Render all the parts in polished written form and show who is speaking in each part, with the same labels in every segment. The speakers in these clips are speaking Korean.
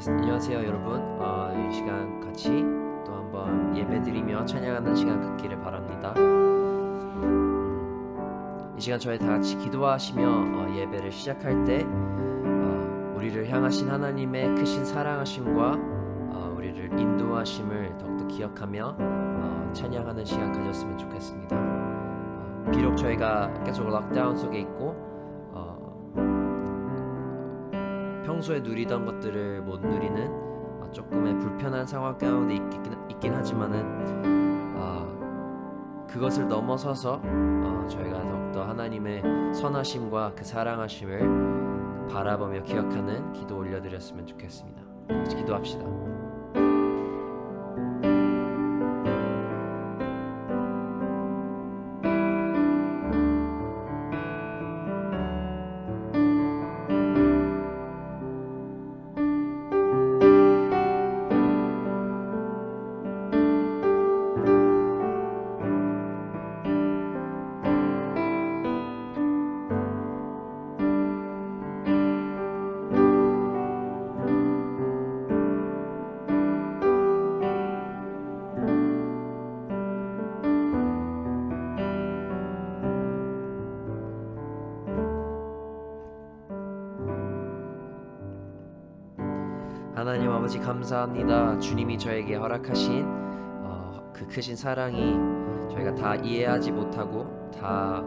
Speaker 1: 안녕하세요 여러분. 이 시간 같이 또 한번 예배드리며 찬양하는 시간 갖기를 바랍니다. 이 시간 저희 다 같이 기도하시며 예배를 시작할 때 우리를 향하신 하나님의 크신 사랑하심과 우리를 인도하심을 더욱더 기억하며 찬양하는 시간 가졌으면 좋겠습니다. 비록 저희가 계속 락다운 속에 있고 평소에 누리던 것들을 못 누리는 조금의 불편한 상황 가운데 있긴 하지만은 그것을 넘어서서 저희가 더욱더 하나님의 선하심과 그 사랑하심을 바라보며 기억하는 기도 올려드렸으면 좋겠습니다. 같이 기도합시다. 하나님 아버지 감사합니다. 주님이 저에게 허락하신 그 크신 사랑이 저희가 다 이해하지 못하고 다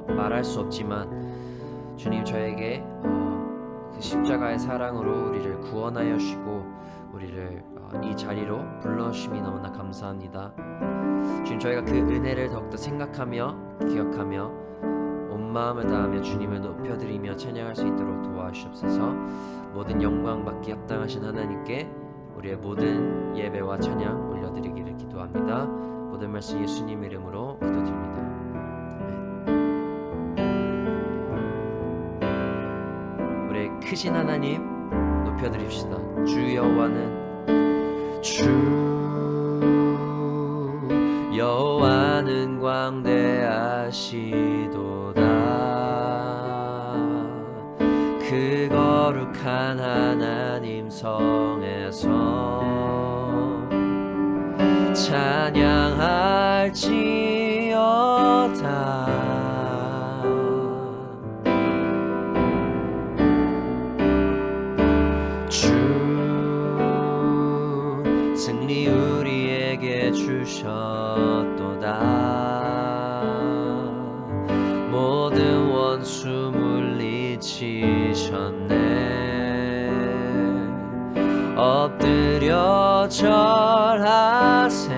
Speaker 1: 말할 수 없지만 주님 저에게 그 십자가의 사랑으로 우리를 구원하여 주시고 우리를 이 자리로 불러주심이 너무나 감사합니다. 주님 저희가 그 은혜를 더욱더 생각하며 기억하며 온 마음을 다하며 주님을 높여드리며 찬양할 수 있도록 도와주시옵소서. 모든 영광 받기 합당하신 하나님께 우리의 모든 예배와 찬양 올려드리기를 기도합니다. 모든 말씀 예수님 이름으로 기도드립니다. 아멘. 우리의 크신 하나님 높여드립시다. 주 여호와는 광대하시도다. 그 거룩한 하나님 성에서 찬양할지어다. 주 승리 우리에게 주셨도다. 모든 원수 물리치셨네. 엎드려 절하세.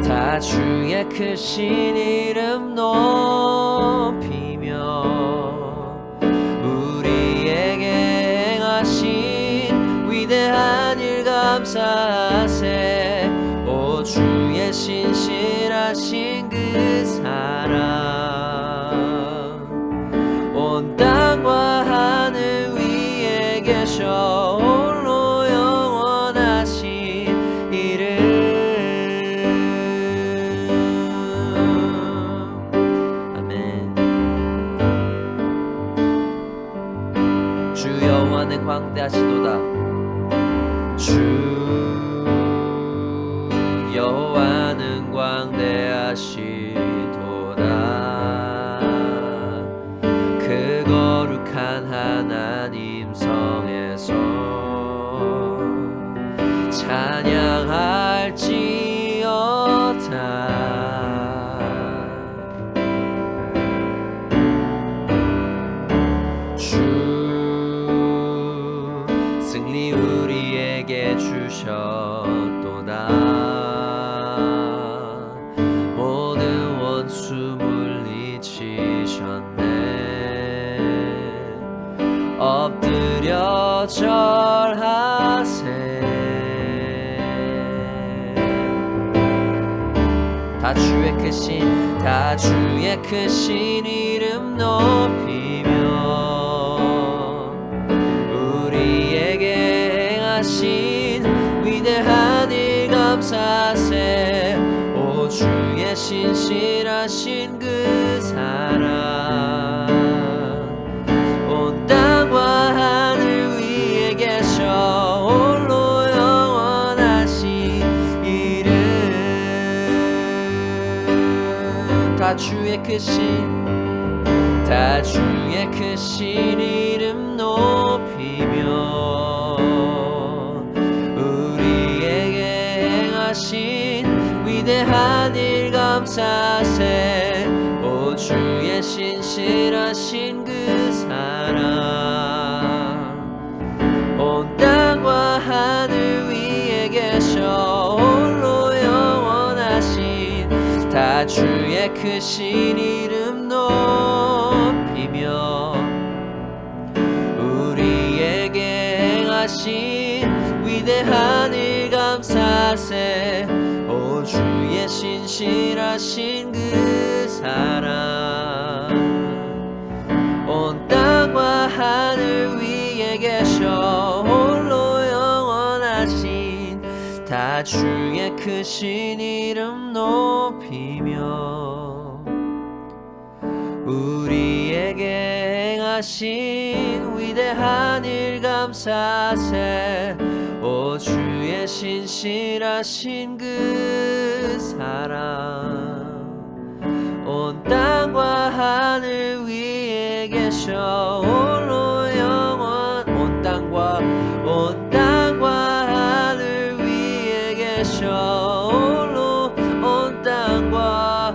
Speaker 1: 다 주의 크신 이름 높이며 우리에게 행하신 위대한 일 감사하세. 오 주의 신실하신 그 사랑 온 땅과 하늘 위에 계셔 홀로 영원하신 이름. 아멘. 주 여호와는 광대하시도다. 주 여호와는 광대하시도다. 그 거룩한 하나님 성에서 찬양할지어다. 주 승리 우리에게 주셨도다. 모든 원수 물리치셨네. 엎드려 절하세. 다 주의 크신 이름 높이며 우리에게 행하신 위대한 일 감사세. 오 주의 신실하신 그 사랑 주의 크신 이름 높이며 우리에게 행하신 위대한 일 감사세. 오 주의 신실하신 그 사랑 온 땅과 하늘 위에 계셔 홀로 영원하신 다 주의 크신 이름 높이며 우리에게 행하신 위대한 일 감사세. 오 주의 신실하신 그 사랑 온 땅과 하늘 위에 계셔 홀로 영원하신 다 주의 크신 이름 높이며 우리에게 행하신 위대한 일 감사세. 오 주의 신실하신 그 사랑 온 땅과 하늘 위에 계셔 홀로 영원 온 땅과 하늘 위에 계셔 홀로 온 땅과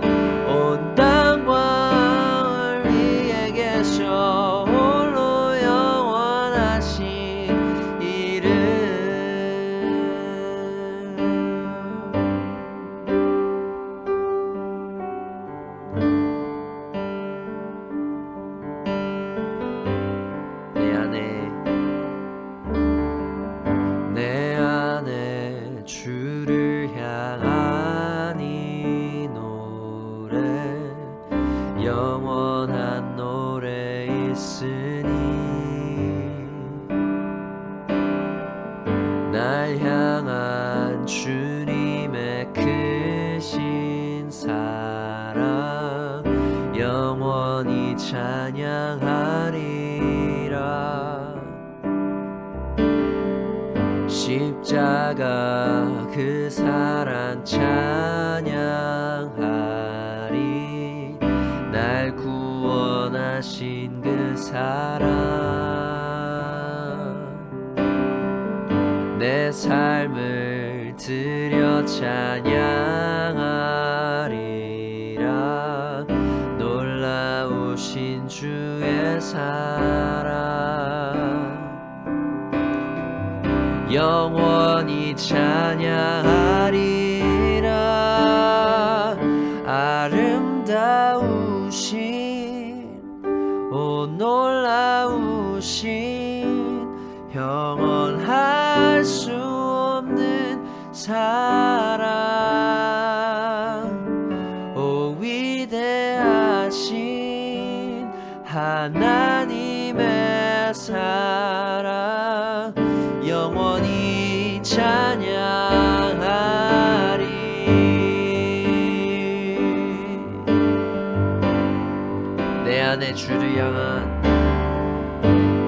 Speaker 1: 위에 계셔 홀로 영원하신 이름. 내 안에 주를 향한 이 노래 영원한 노래 있으니 날 향한 주님의 크신 사랑 영원히 찬양하리라. 십자가 그 사랑 찬양하리. 날 구원하신 그 사랑 내 삶을 드려 찬양하리라. 놀라우신 주의 사랑 영원히 찬양하리라. 아름다우신 오 놀라우신 영원할 수 없는 사랑 오 위대하신 하나님의 사랑 영원히 찬양하리.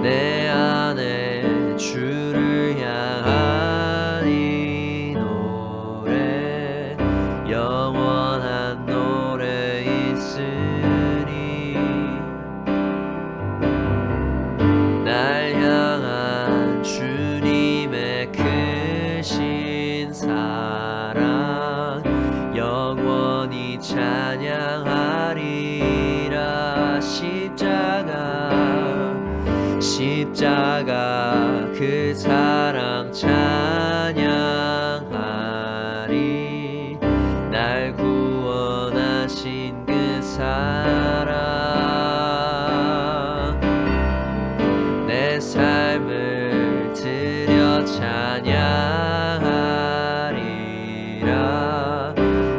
Speaker 1: 내 안에 주를 향한 이 노래 영원한 노래 있으니 날 향한 주님의 크신 사랑 영원히 찬양하리라. 십자가 그 사랑 찬양하리. 날 구원하신 그 사랑 내 삶을 드려 찬양하리라.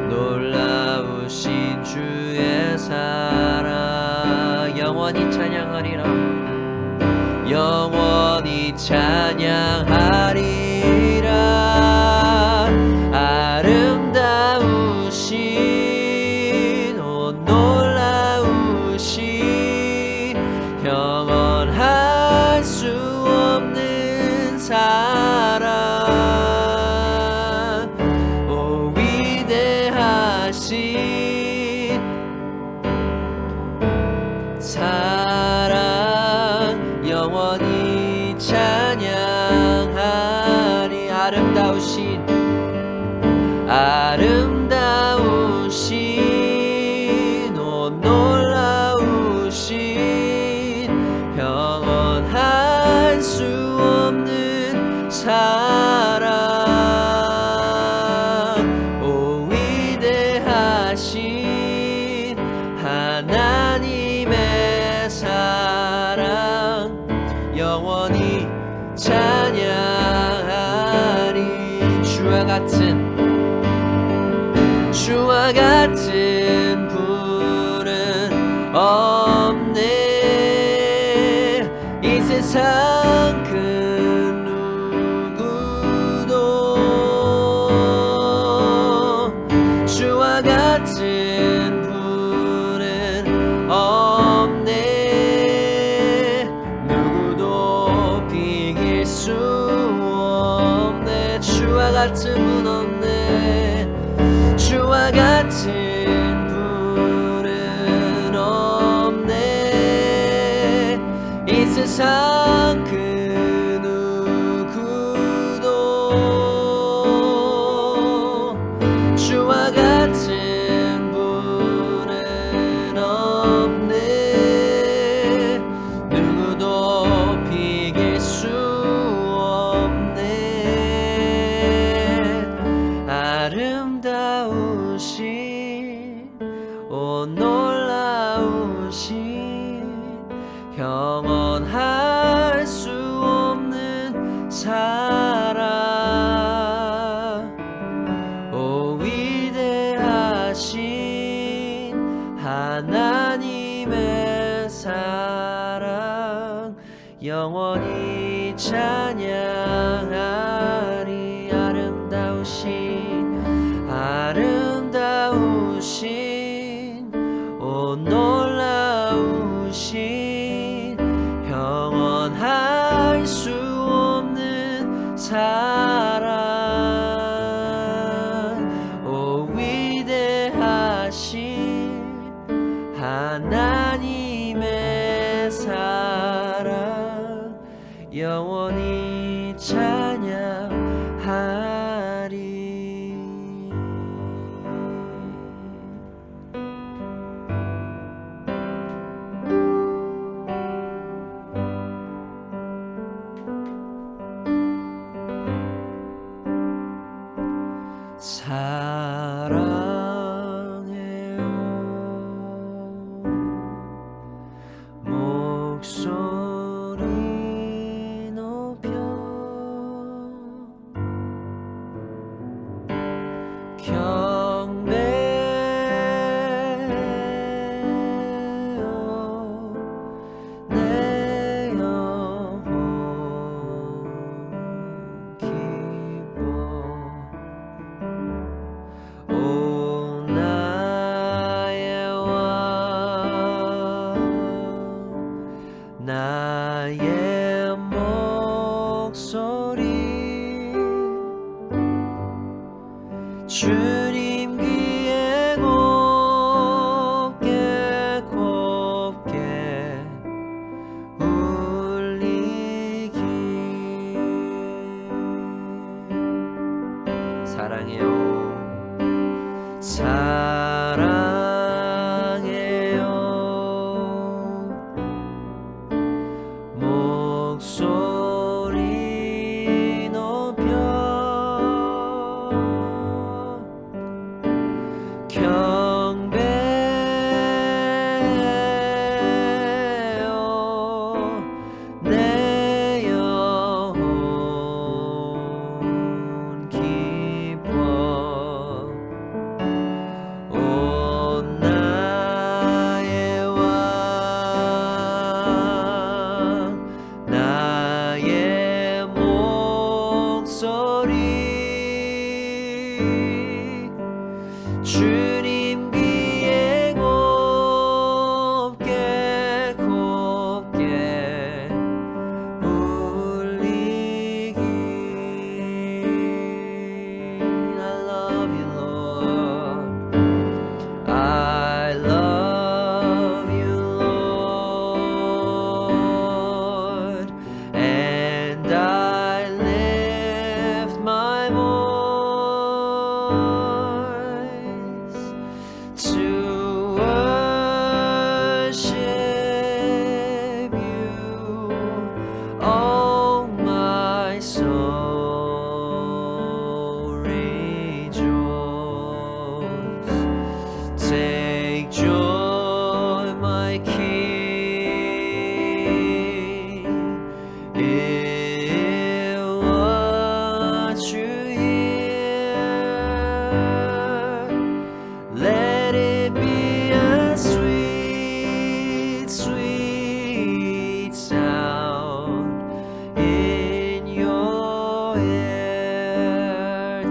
Speaker 1: 놀라우신 주의 사랑 영원히 찬양하리라. 영원히 찬양하리. 아름다우신 오 놀라우신 영원할 수 없는 사랑 오 위대하신 하나님의 사랑 영원히 찬양하리 주와 같은 분은 없네 이 세상 그 누구도 주와 같은 분은 없네 누구도 비길 수 없네 주와 같은 분 없네 주와 같은 분은 없네 이 세상 그 누구도 주와 같은 분은 없네 누구도 비길 수 없네 아름다우신 오 놀라우신 영원할 수 없는 사랑 오 위대하신 하나님의 사랑 영원히 찬양하리 아름다우신 오 놀라우신 영원할 수 없는 사랑 오 위대하신 하나님의 사랑 영원히 찬양하리 사랑해요 목소리 높여 경배하여 내 영혼 기뻐 오 나의 왕 나의 목소리 주님 귀에 곱게 곱게 울리기 사랑해요 목소리 높여 경배하여 내 영혼 기뻐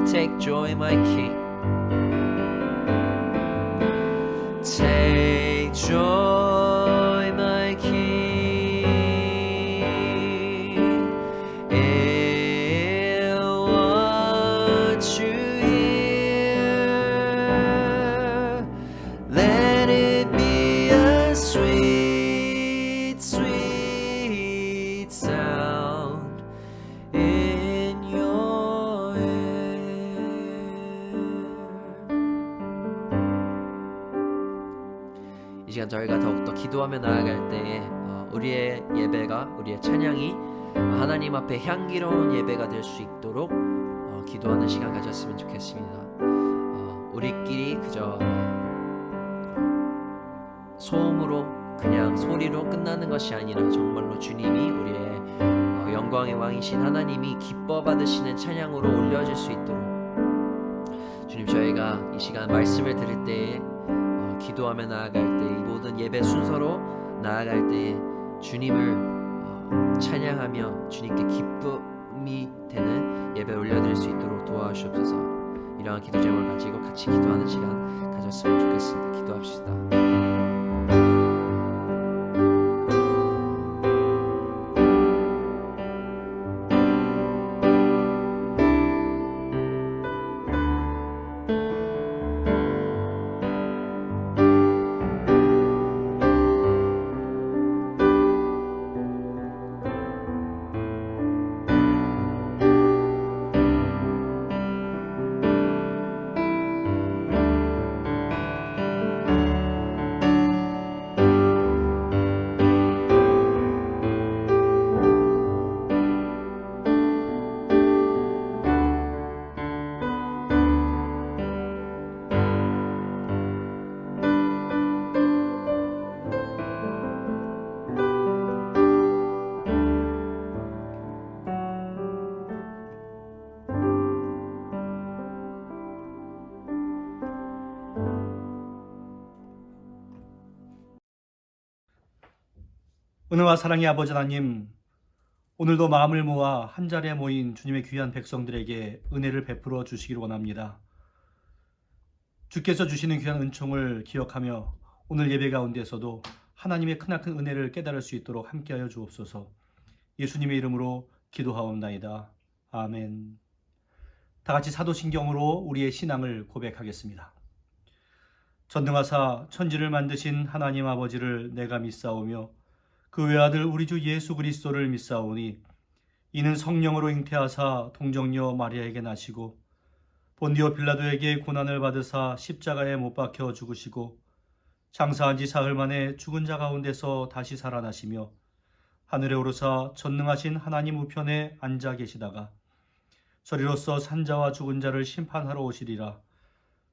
Speaker 1: Take joy, my King. Take joy, my King, in what you hear. Let it be a sweet, sweet sound in your ear. 이 시간 저희가 더욱더 기도하며 나아갈 때에 우리의 예배가, 우리의 찬양이 하나님 앞에 향기로운 예배가 될 수 있도록 기도하는 시간 가졌으면 좋겠습니다. 우리끼리 그저 소음으로, 그냥 소리로 끝나는 것이 아니라 정말로 주님이, 우리의 영광의 왕이신 하나님이 기뻐 받으시는 찬양으로 올려질 수 있도록 주님, 저희가 이 시간 말씀을 들을 때에 기도하며 나아갈 때, 이 모든 예배 순서로 나아갈 때에 주님을 찬양하며 주님께 기쁨이 되는 예배 올려드릴 수 있도록 도와주시옵소서. 이러한 기도 제목을 가지고 같이 기도하는 시간 가졌으면 좋겠습니다. 기도합시다.
Speaker 2: 은혜와 사랑의 아버지 하나님, 오늘도 마음을 모아 한자리에 모인 주님의 귀한 백성들에게 은혜를 베풀어 주시기를 원합니다. 주께서 주시는 귀한 은총을 기억하며 오늘 예배 가운데서도 하나님의 크나큰 은혜를 깨달을 수 있도록 함께하여 주옵소서. 예수님의 이름으로 기도하옵나이다. 아멘. 다같이 사도신경으로 우리의 신앙을 고백하겠습니다. 전능하사 천지를 만드신 하나님 아버지를 내가 믿사오며 그 외아들 우리 주 예수 그리스도를 믿사오니 이는 성령으로 잉태하사 동정녀 마리아에게 나시고 본디오 빌라도에게 고난을 받으사 십자가에 못 박혀 죽으시고 장사한 지 사흘 만에 죽은 자 가운데서 다시 살아나시며 하늘에 오르사 전능하신 하나님 우편에 앉아 계시다가 저리로서 산자와 죽은 자를 심판하러 오시리라.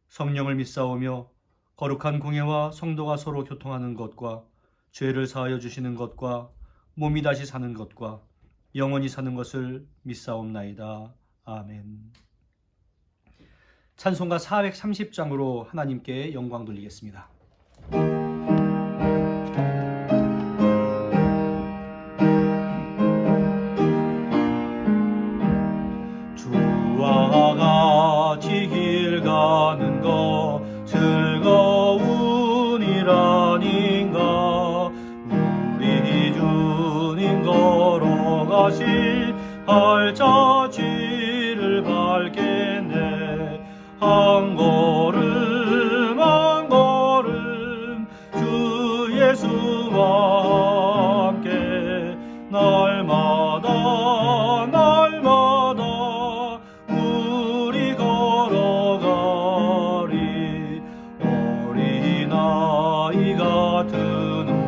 Speaker 2: 성령을 믿사오며 거룩한 공예와 성도가 서로 교통하는 것과 죄를 사하여 주시는 것과 몸이 다시 사는 것과 영원히 사는 것을 믿사옵나이다. 아멘. 찬송가 430장으로 하나님께 영광 돌리겠습니다. 주와 같이 길 가는 것 즐거운이라닌가. 걸어가시 발자취를 밟겠네. 한 걸음 한 걸음 주 예수와 함께 날마다 날마다 우리 걸어가리. 어린아이 같은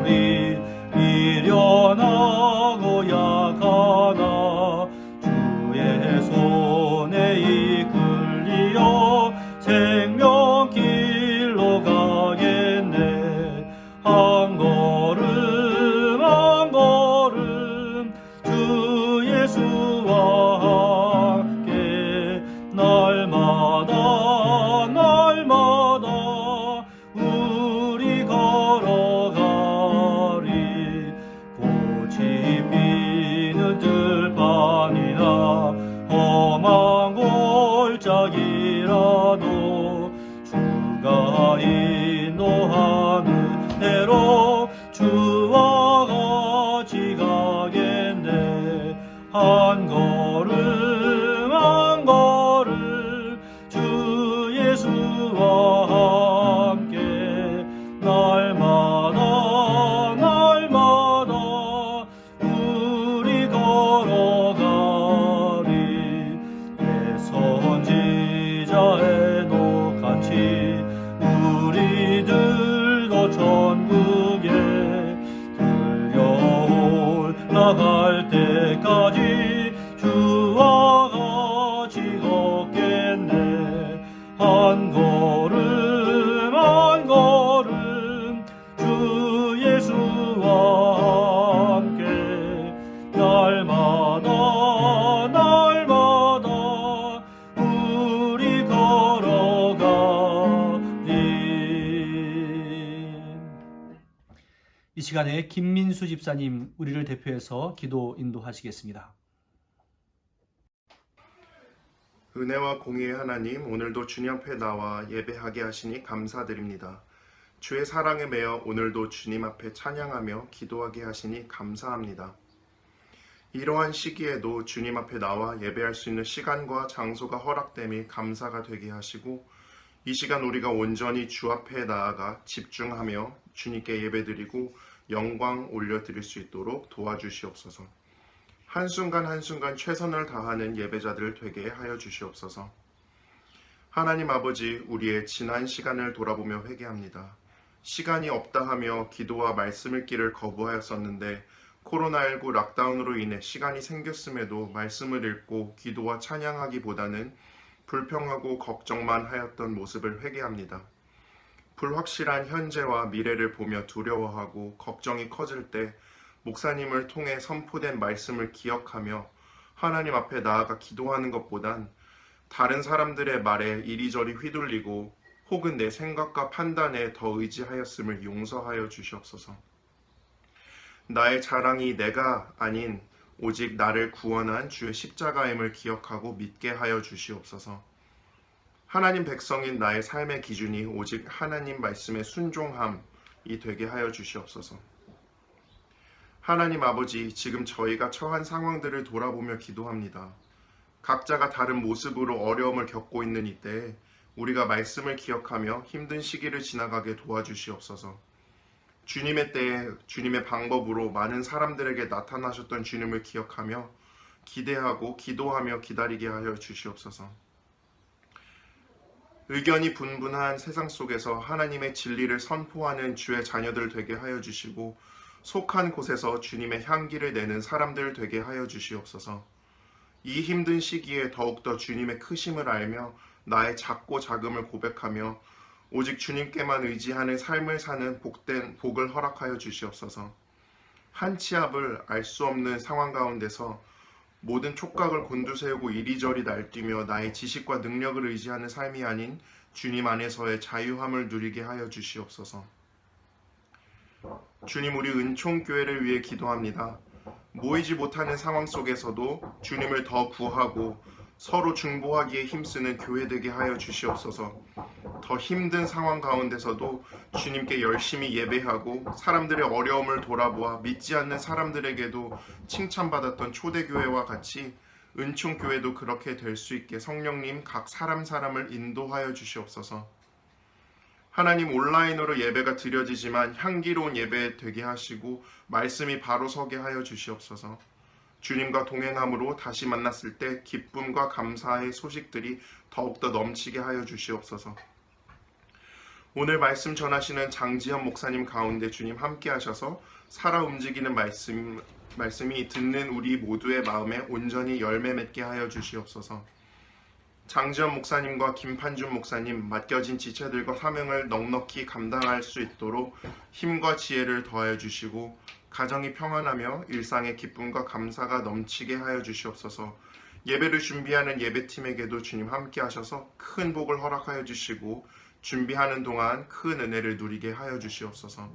Speaker 2: 우리 미련하고 약하나 주의 손에 이끌리어 생명길로 가겠네. 한 걸음 한 걸음 주 예수와 함께 날마다 날마다 우리 걸어가리. 꽃이 피는 들판이나 험한 곳 발짝이라도 주가 인도하는 대로 주와 같이 가겠네. 한 걸음 한 걸음 주 예수와 함께 날마다 날마다 우리 걸어가리. 내 선지자 에녹같이 우리들도 천국에 들려 올라갈 때까지 주와 같이 걷겠네. 한 걸음 한 걸음 주 예수와 함께 날마다 날마다 우리 걸어가리. 이 시간에 김민수 집사님 우리를 대표해서 기도 인도하시겠습니다.
Speaker 3: 은혜와 공의의 하나님, 오늘도 주님 앞에 나와 예배하게 하시니 감사드립니다. 주의 사랑에 매여 오늘도 주님 앞에 찬양하며 기도하게 하시니 감사합니다. 이러한 시기에도 주님 앞에 나와 예배할 수 있는 시간과 장소가 허락됨이 감사가 되게 하시고, 이 시간 우리가 온전히 주 앞에 나아가 집중하며 주님께 예배드리고 영광 올려드릴 수 있도록 도와주시옵소서. 한순간 한순간 최선을 다하는 예배자들 되게 하여 주시옵소서. 하나님 아버지, 우리의 지난 시간을 돌아보며 회개합니다. 시간이 없다 하며 기도와 말씀 읽기를 거부하였었는데 코로나19 락다운으로 인해 시간이 생겼음에도 말씀을 읽고 기도와 찬양하기보다는 불평하고 걱정만 하였던 모습을 회개합니다. 불확실한 현재와 미래를 보며 두려워하고 걱정이 커질 때 목사님을 통해 선포된 말씀을 기억하며 하나님 앞에 나아가 기도하는 것보단 다른 사람들의 말에 이리저리 휘둘리고 혹은 내 생각과 판단에 더 의지하였음을 용서하여 주시옵소서. 나의 자랑이 내가 아닌 오직 나를 구원한 주의 십자가임을 기억하고 믿게 하여 주시옵소서. 하나님 백성인 나의 삶의 기준이 오직 하나님 말씀의 순종함이 되게 하여 주시옵소서. 하나님 아버지, 지금 저희가 처한 상황들을 돌아보며 기도합니다. 각자가 다른 모습으로 어려움을 겪고 있는 이때에 우리가 말씀을 기억하며 힘든 시기를 지나가게 도와주시옵소서. 주님의 때에 주님의 방법으로 많은 사람들에게 나타나셨던 주님을 기억하며 기대하고 기도하며 기다리게 하여 주시옵소서. 의견이 분분한 세상 속에서 하나님의 진리를 선포하는 주의 자녀들 되게 하여 주시고, 속한 곳에서 주님의 향기를 내는 사람들 되게 하여 주시옵소서. 이 힘든 시기에 더욱더 주님의 크심을 알며 나의 작고 작음을 고백하며 오직 주님께만 의지하는 삶을 사는 복을 허락하여 주시옵소서. 한 치 앞을 알 수 없는 상황 가운데서 모든 촉각을 곤두세우고 이리저리 날뛰며 나의 지식과 능력을 의지하는 삶이 아닌 주님 안에서의 자유함을 누리게 하여 주시옵소서. 주님, 우리 은총교회를 위해 기도합니다. 모이지 못하는 상황 속에서도 주님을 더 구하고 서로 중보하기에 힘쓰는 교회 되게 하여 주시옵소서. 더 힘든 상황 가운데서도 주님께 열심히 예배하고 사람들의 어려움을 돌아보아 믿지 않는 사람들에게도 칭찬받았던 초대교회와 같이 은총교회도 그렇게 될 수 있게 성령님 각 사람을 인도하여 주시옵소서. 하나님, 온라인으로 예배가 드려지지만 향기로운 예배 되게 하시고 말씀이 바로 서게 하여 주시옵소서. 주님과 동행함으로 다시 만났을 때 기쁨과 감사의 소식들이 더욱더 넘치게 하여 주시옵소서. 오늘 말씀 전하시는 장지현 목사님 가운데 주님 함께 하셔서 살아 움직이는 말씀이 듣는 우리 모두의 마음에 온전히 열매 맺게 하여 주시옵소서. 장지현 목사님과 김판준 목사님 맡겨진 지체들과 사명을 넉넉히 감당할 수 있도록 힘과 지혜를 더하여 주시고 가정이 평안하며 일상의 기쁨과 감사가 넘치게 하여 주시옵소서. 예배를 준비하는 예배팀에게도 주님 함께 하셔서 큰 복을 허락하여 주시고 준비하는 동안 큰 은혜를 누리게 하여 주시옵소서.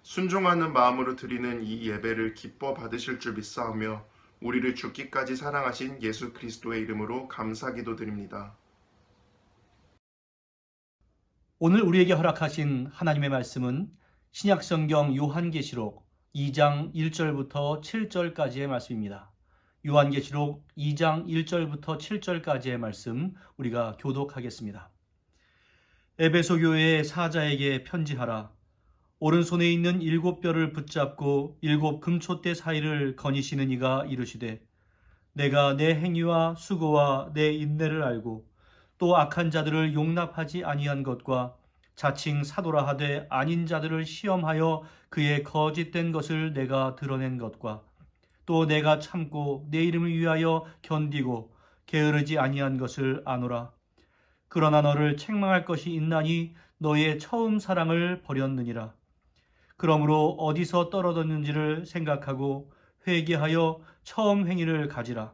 Speaker 3: 순종하는 마음으로 드리는 이 예배를 기뻐 받으실 줄 믿사오며 우리를 죽기까지 사랑하신 예수 그리스도의 이름으로 감사기도 드립니다.
Speaker 2: 오늘 우리에게 허락하신 하나님의 말씀은 신약성경 요한계시록 2장 1절부터 7절까지의 말씀입니다. 요한계시록 2장 1절부터 7절까지의 말씀 우리가 교독하겠습니다. 에베소 교회의 사자에게 편지하라. 오른손에 있는 7뼈를 붙잡고 7 금촛대 사이를 거니시는 이가 이르시되 내가 내 행위와 수고와 내 인내를 알고 또 악한 자들을 용납하지 아니한 것과 자칭 사도라 하되 아닌 자들을 시험하여 그의 거짓된 것을 내가 드러낸 것과 또 내가 참고 내 이름을 위하여 견디고 게으르지 아니한 것을 아노라. 그러나 너를 책망할 것이 있나니 너의 처음 사랑을 버렸느니라. 그러므로 어디서 떨어졌는지를 생각하고 회개하여 처음 행위를 가지라.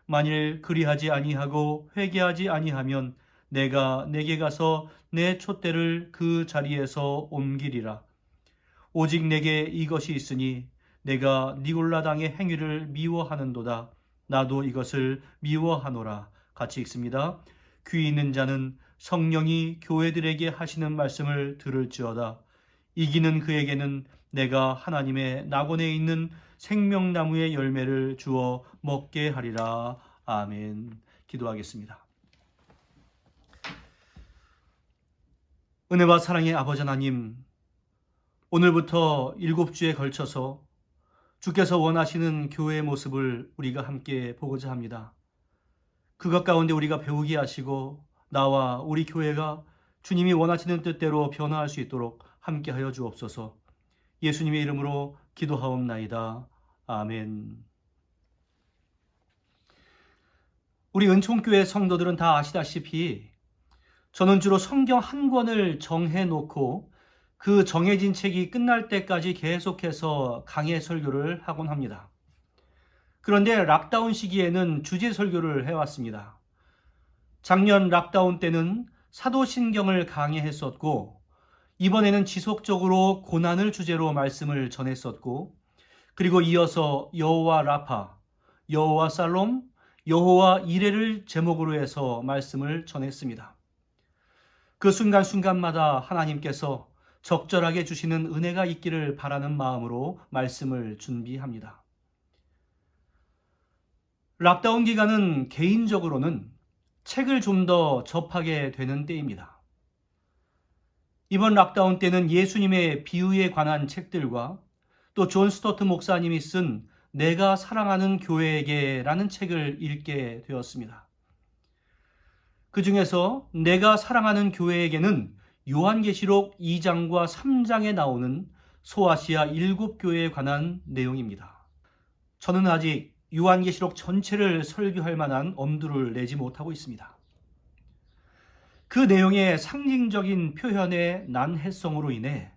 Speaker 2: 만일 그리하지 아니하고 회개하지 아니하면 내가 내게 가서 내 촛대를 그 자리에서 옮기리라. 오직 내게 이것이 있으니 내가 니골라당의 행위를 미워하는도다. 나도 이것을 미워하노라. 같이 읽습니다. 귀 있는 자는 성령이 교회들에게 하시는 말씀을 들을지어다. 이기는 그에게는 내가 하나님의 낙원에 있는 생명나무의 열매를 주어 먹게 하리라. 아멘. 기도하겠습니다. 은혜와 사랑의 아버지 하나님, 오늘부터 7주에 걸쳐서 주께서 원하시는 교회의 모습을 우리가 함께 보고자 합니다. 그것 가운데 우리가 배우게 하시고 나와 우리 교회가 주님이 원하시는 뜻대로 변화할 수 있도록 함께하여 주옵소서. 예수님의 이름으로 기도하옵나이다. 아멘. 우리 은총교회 성도들은 다 아시다시피 저는 주로 성경 한 권을 정해놓고 그 정해진 책이 끝날 때까지 계속해서 강해 설교를 하곤 합니다. 그런데 락다운 시기에는 주제 설교를 해왔습니다. 작년 락다운 때는 사도신경을 강해했었고 이번에는 지속적으로 고난을 주제로 말씀을 전했었고 그리고 이어서 여호와 라파, 여호와 살롬, 여호와 이레를 제목으로 해서 말씀을 전했습니다. 그 순간순간마다 하나님께서 적절하게 주시는 은혜가 있기를 바라는 마음으로 말씀을 준비합니다. 락다운 기간은 개인적으로는 책을 좀 더 접하게 되는 때입니다. 이번 락다운 때는 예수님의 비유에 관한 책들과 또 존 스토트 목사님이 쓴 내가 사랑하는 교회에게 라는 책을 읽게 되었습니다. 그 중에서 내가 사랑하는 교회에게는 요한계시록 2장과 3장에 나오는 소아시아 7교회에 관한 내용입니다. 저는 아직 요한계시록 전체를 설교할 만한 엄두를 내지 못하고 있습니다. 그 내용의 상징적인 표현의 난해성으로 인해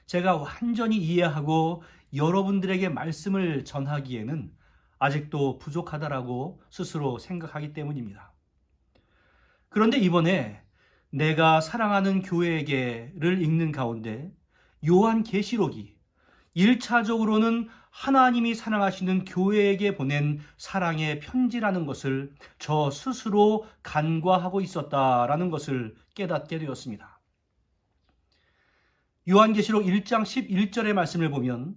Speaker 2: 제가 완전히 이해하고 여러분들에게 말씀을 전하기에는 아직도 부족하다라고 스스로 생각하기 때문입니다. 그런데 이번에 내가 사랑하는 교회에게를 읽는 가운데 요한계시록이 1차적으로는 하나님이 사랑하시는 교회에게 보낸 사랑의 편지라는 것을 저 스스로 간과하고 있었다라는 것을 깨닫게 되었습니다. 요한계시록 1장 11절의 말씀을 보면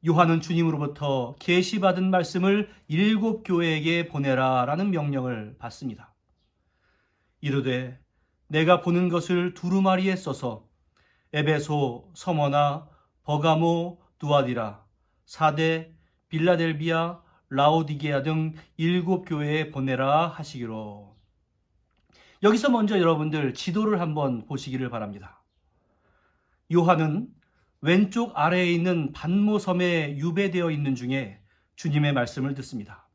Speaker 2: 요한은 주님으로부터 계시받은 말씀을 7교회에게 보내라 라는 명령을 받습니다. 이르되 내가 보는 것을 두루마리에 써서 에베소, 서머나, 버가모, 두아디라, 사데, 빌라델비아, 라오디게아 등 7교회에 보내라 하시기로. 여기서 먼저 여러분들 지도를 한번 보시기를 바랍니다. 요한은 왼쪽 아래에 있는 반모섬에 유배되어 있는 중에 주님의 말씀을 듣습니다.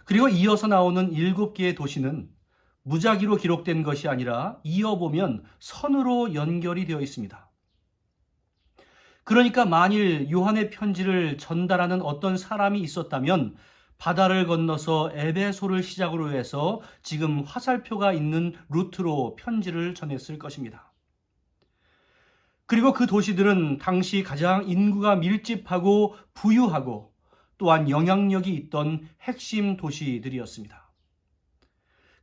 Speaker 2: 그리고 이어서 나오는 7개의 도시는 무작위로 기록된 것이 아니라 이어보면 선으로 연결이 되어 있습니다. 그러니까 만일 요한의 편지를 전달하는 어떤 사람이 있었다면 바다를 건너서 에베소를 시작으로 해서 지금 화살표가 있는 루트로 편지를 전했을 것입니다. 그리고 그 도시들은 당시 가장 인구가 밀집하고 부유하고 또한 영향력이 있던 핵심 도시들이었습니다.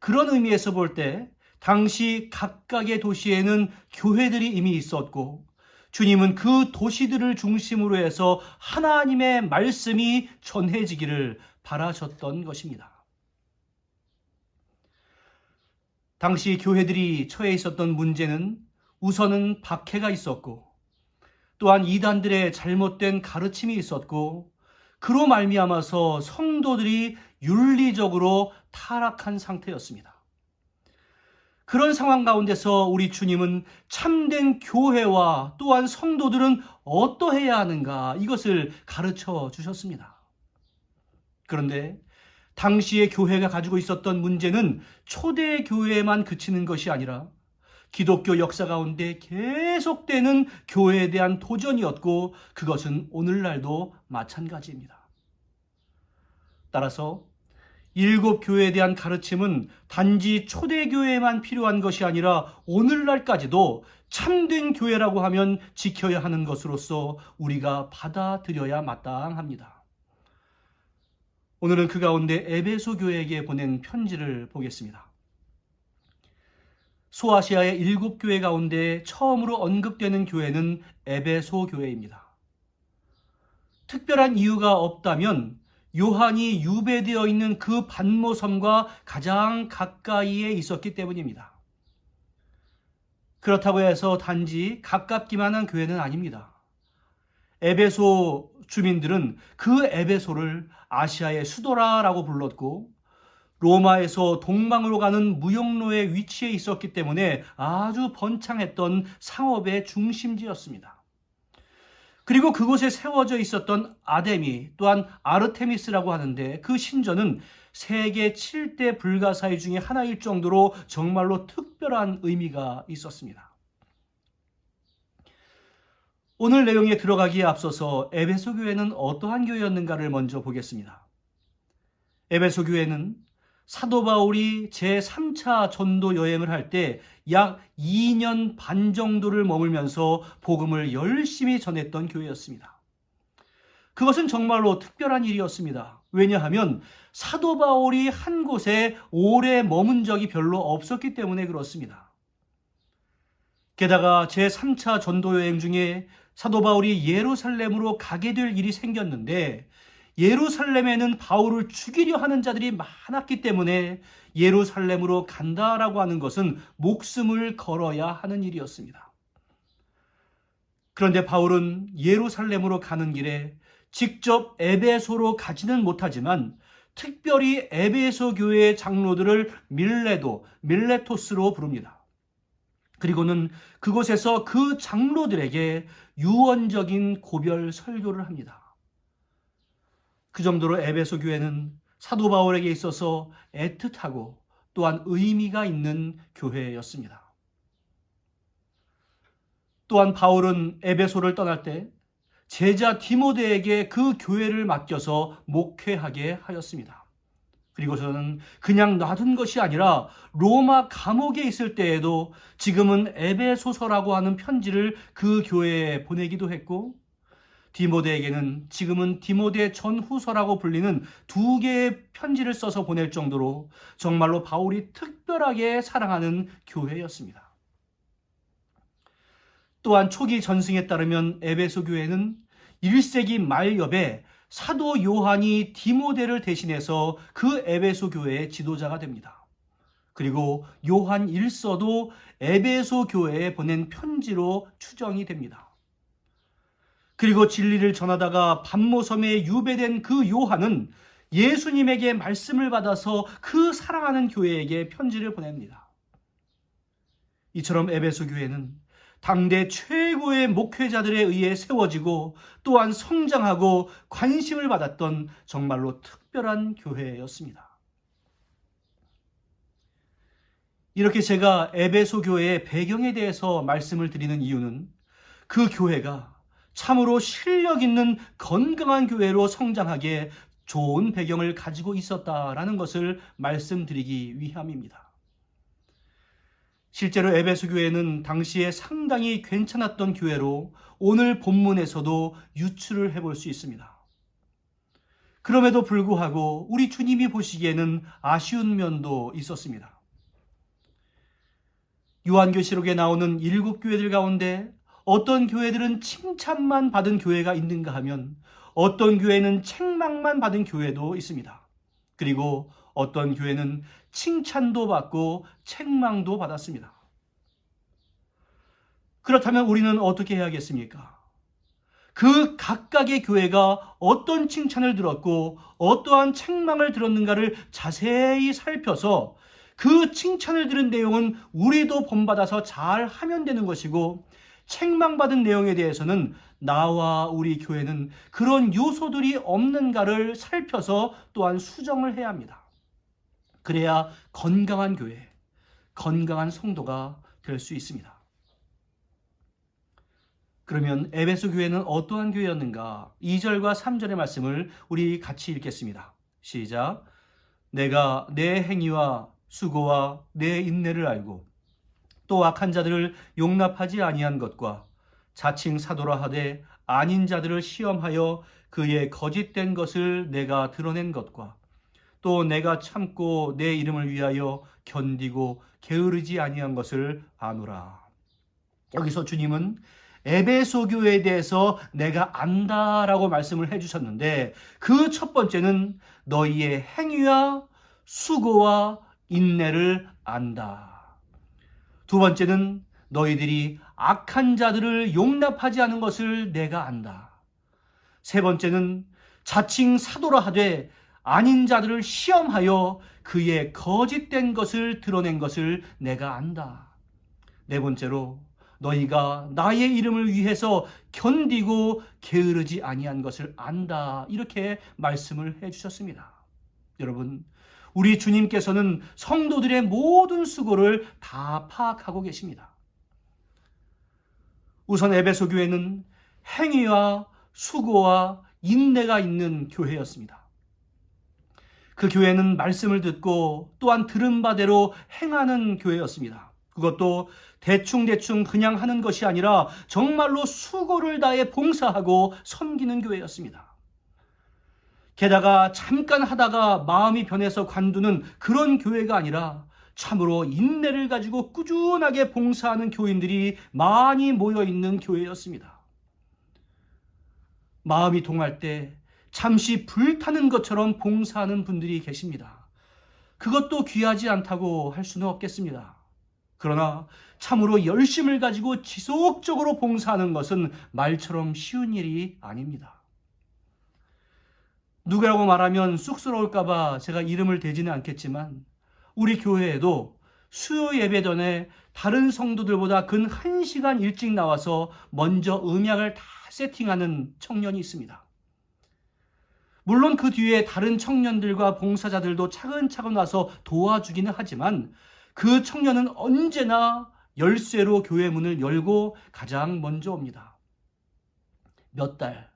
Speaker 2: 그런 의미에서 볼 때 당시 각각의 도시에는 교회들이 이미 있었고 주님은 그 도시들을 중심으로 해서 하나님의 말씀이 전해지기를 바라셨던 것입니다. 당시 교회들이 처해 있었던 문제는 우선은 박해가 있었고 또한 이단들의 잘못된 가르침이 있었고 그로 말미암아서 성도들이 윤리적으로 타락한 상태였습니다. 그런 상황 가운데서 우리 주님은 참된 교회와 또한 성도들은 어떠해야 하는가 이것을 가르쳐 주셨습니다. 그런데 당시의 교회가 가지고 있었던 문제는 초대 교회에만 그치는 것이 아니라 기독교 역사 가운데 계속되는 교회에 대한 도전이었고 그것은 오늘날도 마찬가지입니다. 따라서 일곱 교회에 대한 가르침은 단지 초대교회에만 필요한 것이 아니라 오늘날까지도 참된 교회라고 하면 지켜야 하는 것으로서 우리가 받아들여야 마땅합니다. 오늘은 그 가운데 에베소 교회에게 보낸 편지를 보겠습니다. 소아시아의 일곱 교회 가운데 처음으로 언급되는 교회는 에베소 교회입니다. 특별한 이유가 없다면 요한이 유배되어 있는 그 반모섬과 가장 가까이에 있었기 때문입니다. 그렇다고 해서 단지 가깝기만 한 교회는 아닙니다. 에베소 주민들은 그 에베소를 아시아의 수도라라고 불렀고 로마에서 동방으로 가는 무역로의 위치에 있었기 때문에 아주 번창했던 상업의 중심지였습니다. 그리고 그곳에 세워져 있었던 아데미 또한 아르테미스라고 하는데 그 신전은 세계 7대 불가사의 중에 하나일 정도로 정말로 특별한 의미가 있었습니다. 오늘 내용에 들어가기에 앞서서 에베소 교회는 어떠한 교회였는가를 먼저 보겠습니다. 에베소 교회는 사도 바울이 제3차 전도 여행을 할 때 약 2년 반 정도를 머물면서 복음을 열심히 전했던 교회였습니다. 그것은 정말로 특별한 일이었습니다. 왜냐하면 사도 바울이 한 곳에 오래 머문 적이 별로 없었기 때문에 그렇습니다. 게다가 제3차 전도 여행 중에 사도 바울이 예루살렘으로 가게 될 일이 생겼는데 예루살렘에는 바울을 죽이려 하는 자들이 많았기 때문에 예루살렘으로 간다라고 하는 것은 목숨을 걸어야 하는 일이었습니다. 그런데 바울은 예루살렘으로 가는 길에 직접 에베소로 가지는 못하지만 특별히 에베소 교회의 장로들을 밀레토스로 부릅니다. 그리고는 그곳에서 그 장로들에게 유언적인 고별 설교를 합니다. 그 정도로 에베소 교회는 사도 바울에게 있어서 애틋하고 또한 의미가 있는 교회였습니다. 또한 바울은 에베소를 떠날 때 제자 디모데에게 그 교회를 맡겨서 목회하게 하였습니다. 그리고 저는 그냥 놔둔 것이 아니라 로마 감옥에 있을 때에도 지금은 에베소서라고 하는 편지를 그 교회에 보내기도 했고 디모데에게는 지금은 디모데 전후서라고 불리는 2개의 편지를 써서 보낼 정도로 정말로 바울이 특별하게 사랑하는 교회였습니다. 또한 초기 전승에 따르면 에베소 교회는 1세기 말엽에 사도 요한이 디모데를 대신해서 그 에베소 교회의 지도자가 됩니다. 그리고 요한 1서도 에베소 교회에 보낸 편지로 추정이 됩니다. 그리고 진리를 전하다가 반모섬에 유배된 그 요한은 예수님에게 말씀을 받아서 그 사랑하는 교회에게 편지를 보냅니다. 이처럼 에베소 교회는 당대 최고의 목회자들에 의해 세워지고 또한 성장하고 관심을 받았던 정말로 특별한 교회였습니다. 이렇게 제가 에베소 교회의 배경에 대해서 말씀을 드리는 이유는 그 교회가 참으로 실력 있는 건강한 교회로 성장하기에 좋은 배경을 가지고 있었다라는 것을 말씀드리기 위함입니다. 실제로 에베소 교회는 당시에 상당히 괜찮았던 교회로 오늘 본문에서도 유추를 해볼 수 있습니다. 그럼에도 불구하고 우리 주님이 보시기에는 아쉬운 면도 있었습니다. 요한계시록에 나오는 7교회들 가운데 어떤 교회들은 칭찬만 받은 교회가 있는가 하면 어떤 교회는 책망만 받은 교회도 있습니다. 그리고 어떤 교회는 칭찬도 받고 책망도 받았습니다. 그렇다면 우리는 어떻게 해야겠습니까? 그 각각의 교회가 어떤 칭찬을 들었고 어떠한 책망을 들었는가를 자세히 살펴서 그 칭찬을 들은 내용은 우리도 본받아서 잘 하면 되는 것이고, 책망받은 내용에 대해서는 나와 우리 교회는 그런 요소들이 없는가를 살펴서 또한 수정을 해야 합니다. 그래야 건강한 교회, 건강한 성도가 될 수 있습니다. 그러면 에베소 교회는 어떠한 교회였는가? 2절과 3절의 말씀을 우리 같이 읽겠습니다. 시작. 내가 내 행위와 수고와 내 인내를 알고 또 악한 자들을 용납하지 아니한 것과 자칭 사도라 하되 아닌 자들을 시험하여 그의 거짓된 것을 내가 드러낸 것과 또 내가 참고 내 이름을 위하여 견디고 게으르지 아니한 것을 아노라. 여기서 주님은 에베소 교회에 대해서 내가 안다라고 말씀을 해주셨는데, 그 첫 번째는 너희의 행위와 수고와 인내를 안다. 두 번째는 너희들이 악한 자들을 용납하지 않은 것을 내가 안다. 세 번째는 자칭 사도라 하되 아닌 자들을 시험하여 그의 거짓된 것을 드러낸 것을 내가 안다. 네 번째로 너희가 나의 이름을 위해서 견디고 게으르지 아니한 것을 안다. 이렇게 말씀을 해주셨습니다. 여러분, 우리 주님께서는 성도들의 모든 수고를 다 파악하고 계십니다. 우선 에베소 교회는 행위와 수고와 인내가 있는 교회였습니다. 그 교회는 말씀을 듣고 또한 들은 바대로 행하는 교회였습니다. 그것도 대충대충 그냥 하는 것이 아니라 정말로 수고를 다해 봉사하고 섬기는 교회였습니다. 게다가 잠깐 하다가 마음이 변해서 관두는 그런 교회가 아니라 참으로 인내를 가지고 꾸준하게 봉사하는 교인들이 많이 모여있는 교회였습니다. 마음이 동할 때 잠시 불타는 것처럼 봉사하는 분들이 계십니다. 그것도 귀하지 않다고 할 수는 없겠습니다. 그러나 참으로 열심을 가지고 지속적으로 봉사하는 것은 말처럼 쉬운 일이 아닙니다. 누구라고 말하면 쑥스러울까봐 제가 이름을 대지는 않겠지만, 우리 교회에도 수요 예배 전에 다른 성도들보다 근 1시간 일찍 나와서 먼저 음향을 다 세팅하는 청년이 있습니다. 물론 그 뒤에 다른 청년들과 봉사자들도 차근차근 와서 도와주기는 하지만 그 청년은 언제나 열쇠로 교회 문을 열고 가장 먼저 옵니다. 몇 달,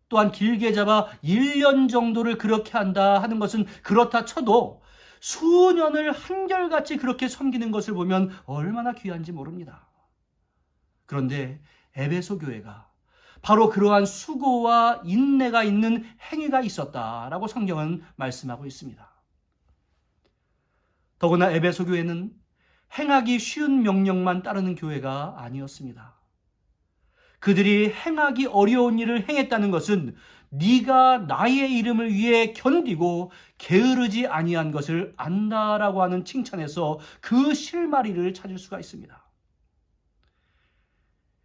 Speaker 2: 또한 길게 잡아 1년 정도를 그렇게 한다 하는 것은 그렇다 쳐도 수년을 한결같이 그렇게 섬기는 것을 보면 얼마나 귀한지 모릅니다. 그런데 에베소 교회가 바로 그러한 수고와 인내가 있는 행위가 있었다라고 성경은 말씀하고 있습니다. 더구나 에베소 교회는 행하기 쉬운 명령만 따르는 교회가 아니었습니다. 그들이 행하기 어려운 일을 행했다는 것은 네가 나의 이름을 위해 견디고 게으르지 아니한 것을 안다라고 하는 칭찬에서 그 실마리를 찾을 수가 있습니다.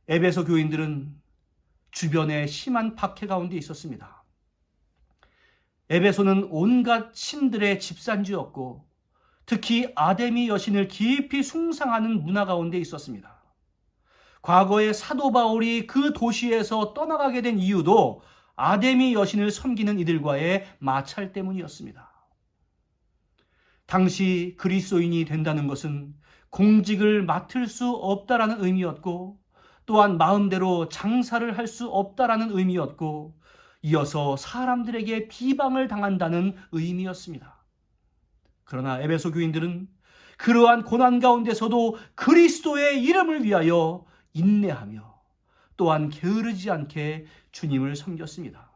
Speaker 2: 에베소 교인들은 주변에 심한 박해 가운데 있었습니다. 에베소는 온갖 신들의 집산지였고 특히 아데미 여신을 깊이 숭상하는 문화 가운데 있었습니다. 과거에 사도 바울이 그 도시에서 떠나가게 된 이유도 아데미 여신을 섬기는 이들과의 마찰 때문이었습니다. 당시 그리스도인이 된다는 것은 공직을 맡을 수 없다라는 의미였고, 또한 마음대로 장사를 할 수 없다라는 의미였고, 이어서 사람들에게 비방을 당한다는 의미였습니다. 그러나 에베소 교인들은 그러한 고난 가운데서도 그리스도의 이름을 위하여 인내하며 또한 게으르지 않게 주님을 섬겼습니다.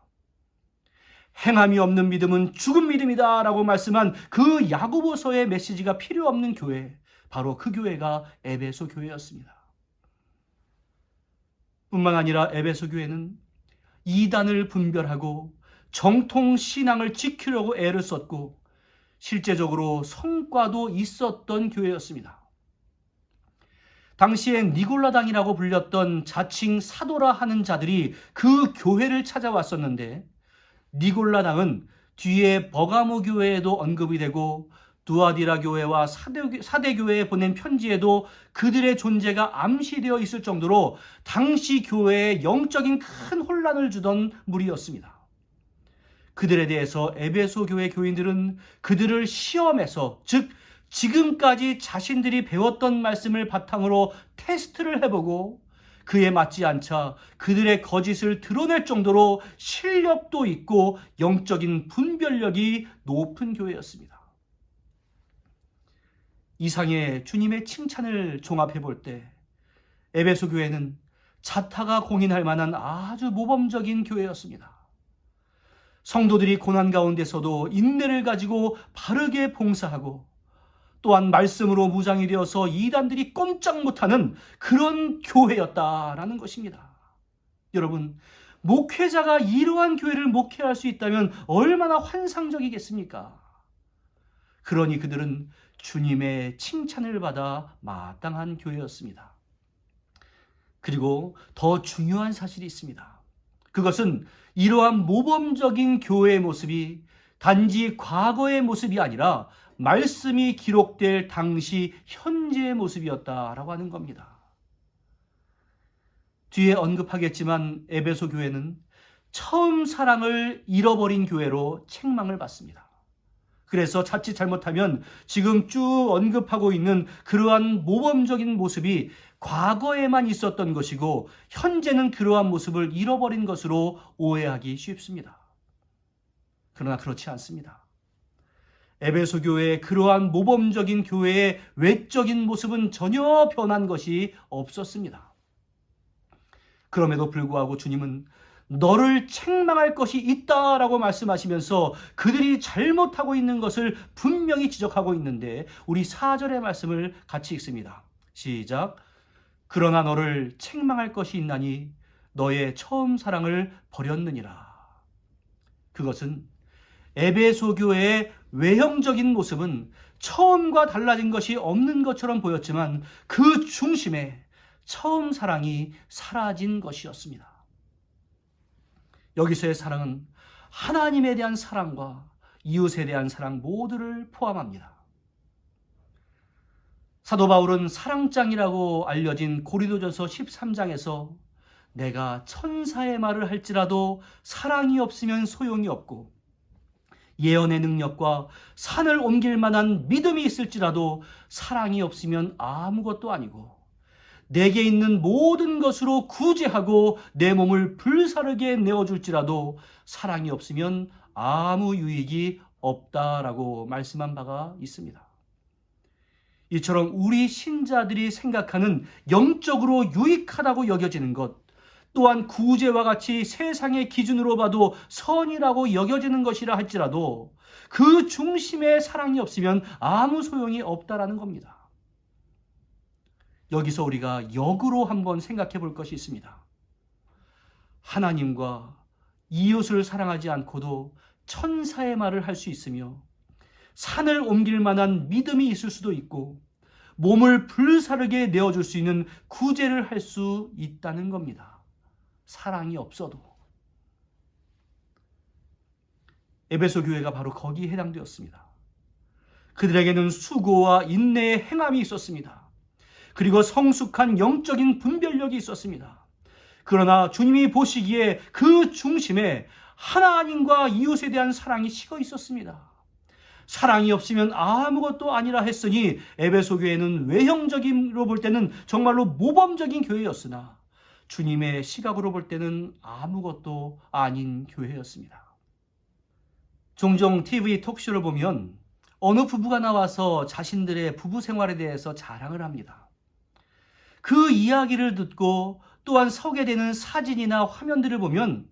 Speaker 2: 행함이 없는 믿음은 죽은 믿음이다 라고 말씀한 그 야고보서의 메시지가 필요 없는 교회, 바로 그 교회가 에베소 교회였습니다. 뿐만 아니라 에베소 교회는 이단을 분별하고 정통 신앙을 지키려고 애를 썼고 실제적으로 성과도 있었던 교회였습니다. 당시엔 니골라당이라고 불렸던 자칭 사도라 하는 자들이 그 교회를 찾아왔었는데, 니골라당은 뒤에 버가모 교회에도 언급이 되고 두아디라 교회와 사대 교회에 보낸 편지에도 그들의 존재가 암시되어 있을 정도로 당시 교회에 영적인 큰 혼란을 주던 무리였습니다. 그들에 대해서 에베소 교회 교인들은 그들을 시험해서, 즉 지금까지 자신들이 배웠던 말씀을 바탕으로 테스트를 해보고 그에 맞지 않자 그들의 거짓을 드러낼 정도로 실력도 있고 영적인 분별력이 높은 교회였습니다. 이상의 주님의 칭찬을 종합해 볼 때 에베소 교회는 자타가 공인할 만한 아주 모범적인 교회였습니다. 성도들이 고난 가운데서도 인내를 가지고 바르게 봉사하고 또한 말씀으로 무장이 되어서 이단들이 꼼짝 못하는 그런 교회였다라는 것입니다. 여러분, 목회자가 이러한 교회를 목회할 수 있다면 얼마나 환상적이겠습니까? 그러니 그들은 주님의 칭찬을 받아 마땅한 교회였습니다. 그리고 더 중요한 사실이 있습니다. 그것은 이러한 모범적인 교회의 모습이 단지 과거의 모습이 아니라 말씀이 기록될 당시 현재의 모습이었다라고 하는 겁니다. 뒤에 언급하겠지만 에베소 교회는 처음 사랑을 잃어버린 교회로 책망을 받습니다. 그래서 자칫 잘못하면 지금 쭉 언급하고 있는 그러한 모범적인 모습이 과거에만 있었던 것이고 현재는 그러한 모습을 잃어버린 것으로 오해하기 쉽습니다. 그러나 그렇지 않습니다. 에베소 교회의 그러한 모범적인 교회의 외적인 모습은 전혀 변한 것이 없었습니다. 그럼에도 불구하고 주님은 너를 책망할 것이 있다라고 말씀하시면서 그들이 잘못하고 있는 것을 분명히 지적하고 있는데, 우리 4절의 말씀을 같이 읽습니다. 시작. 그러나 너를 책망할 것이 있나니 너의 처음 사랑을 버렸느니라. 그것은 에베소 교회의 외형적인 모습은 처음과 달라진 것이 없는 것처럼 보였지만 그 중심에 처음 사랑이 사라진 것이었습니다. 여기서의 사랑은 하나님에 대한 사랑과 이웃에 대한 사랑 모두를 포함합니다. 사도 바울은 사랑장이라고 알려진 고린도전서 13장에서 내가 천사의 말을 할지라도 사랑이 없으면 소용이 없고 예언의 능력과 산을 옮길 만한 믿음이 있을지라도 사랑이 없으면 아무것도 아니고 내게 있는 모든 것으로 구제하고 내 몸을 불사르게 내어줄지라도 사랑이 없으면 아무 유익이 없다라고 말씀한 바가 있습니다. 이처럼 우리 신자들이 생각하는 영적으로 유익하다고 여겨지는 것, 또한 구제와 같이 세상의 기준으로 봐도 선이라고 여겨지는 것이라 할지라도 그 중심에 사랑이 없으면 아무 소용이 없다라는 겁니다. 여기서 우리가 역으로 한번 생각해 볼 것이 있습니다. 하나님과 이웃을 사랑하지 않고도 천사의 말을 할 수 있으며 산을 옮길 만한 믿음이 있을 수도 있고 몸을 불사르게 내어줄 수 있는 구제를 할 수 있다는 겁니다. 사랑이 없어도. 에베소 교회가 바로 거기에 해당되었습니다. 그들에게는 수고와 인내의 행함이 있었습니다. 그리고 성숙한 영적인 분별력이 있었습니다. 그러나 주님이 보시기에 그 중심에 하나님과 이웃에 대한 사랑이 식어 있었습니다. 사랑이 없으면 아무것도 아니라 했으니 에베소 교회는 외형적으로 볼 때는 정말로 모범적인 교회였으나 주님의 시각으로 볼 때는 아무것도 아닌 교회였습니다. 종종 TV 톡쇼를 보면 어느 부부가 나와서 자신들의 부부 생활에 대해서 자랑을 합니다. 그 이야기를 듣고 또한 서게 되는 사진이나 화면들을 보면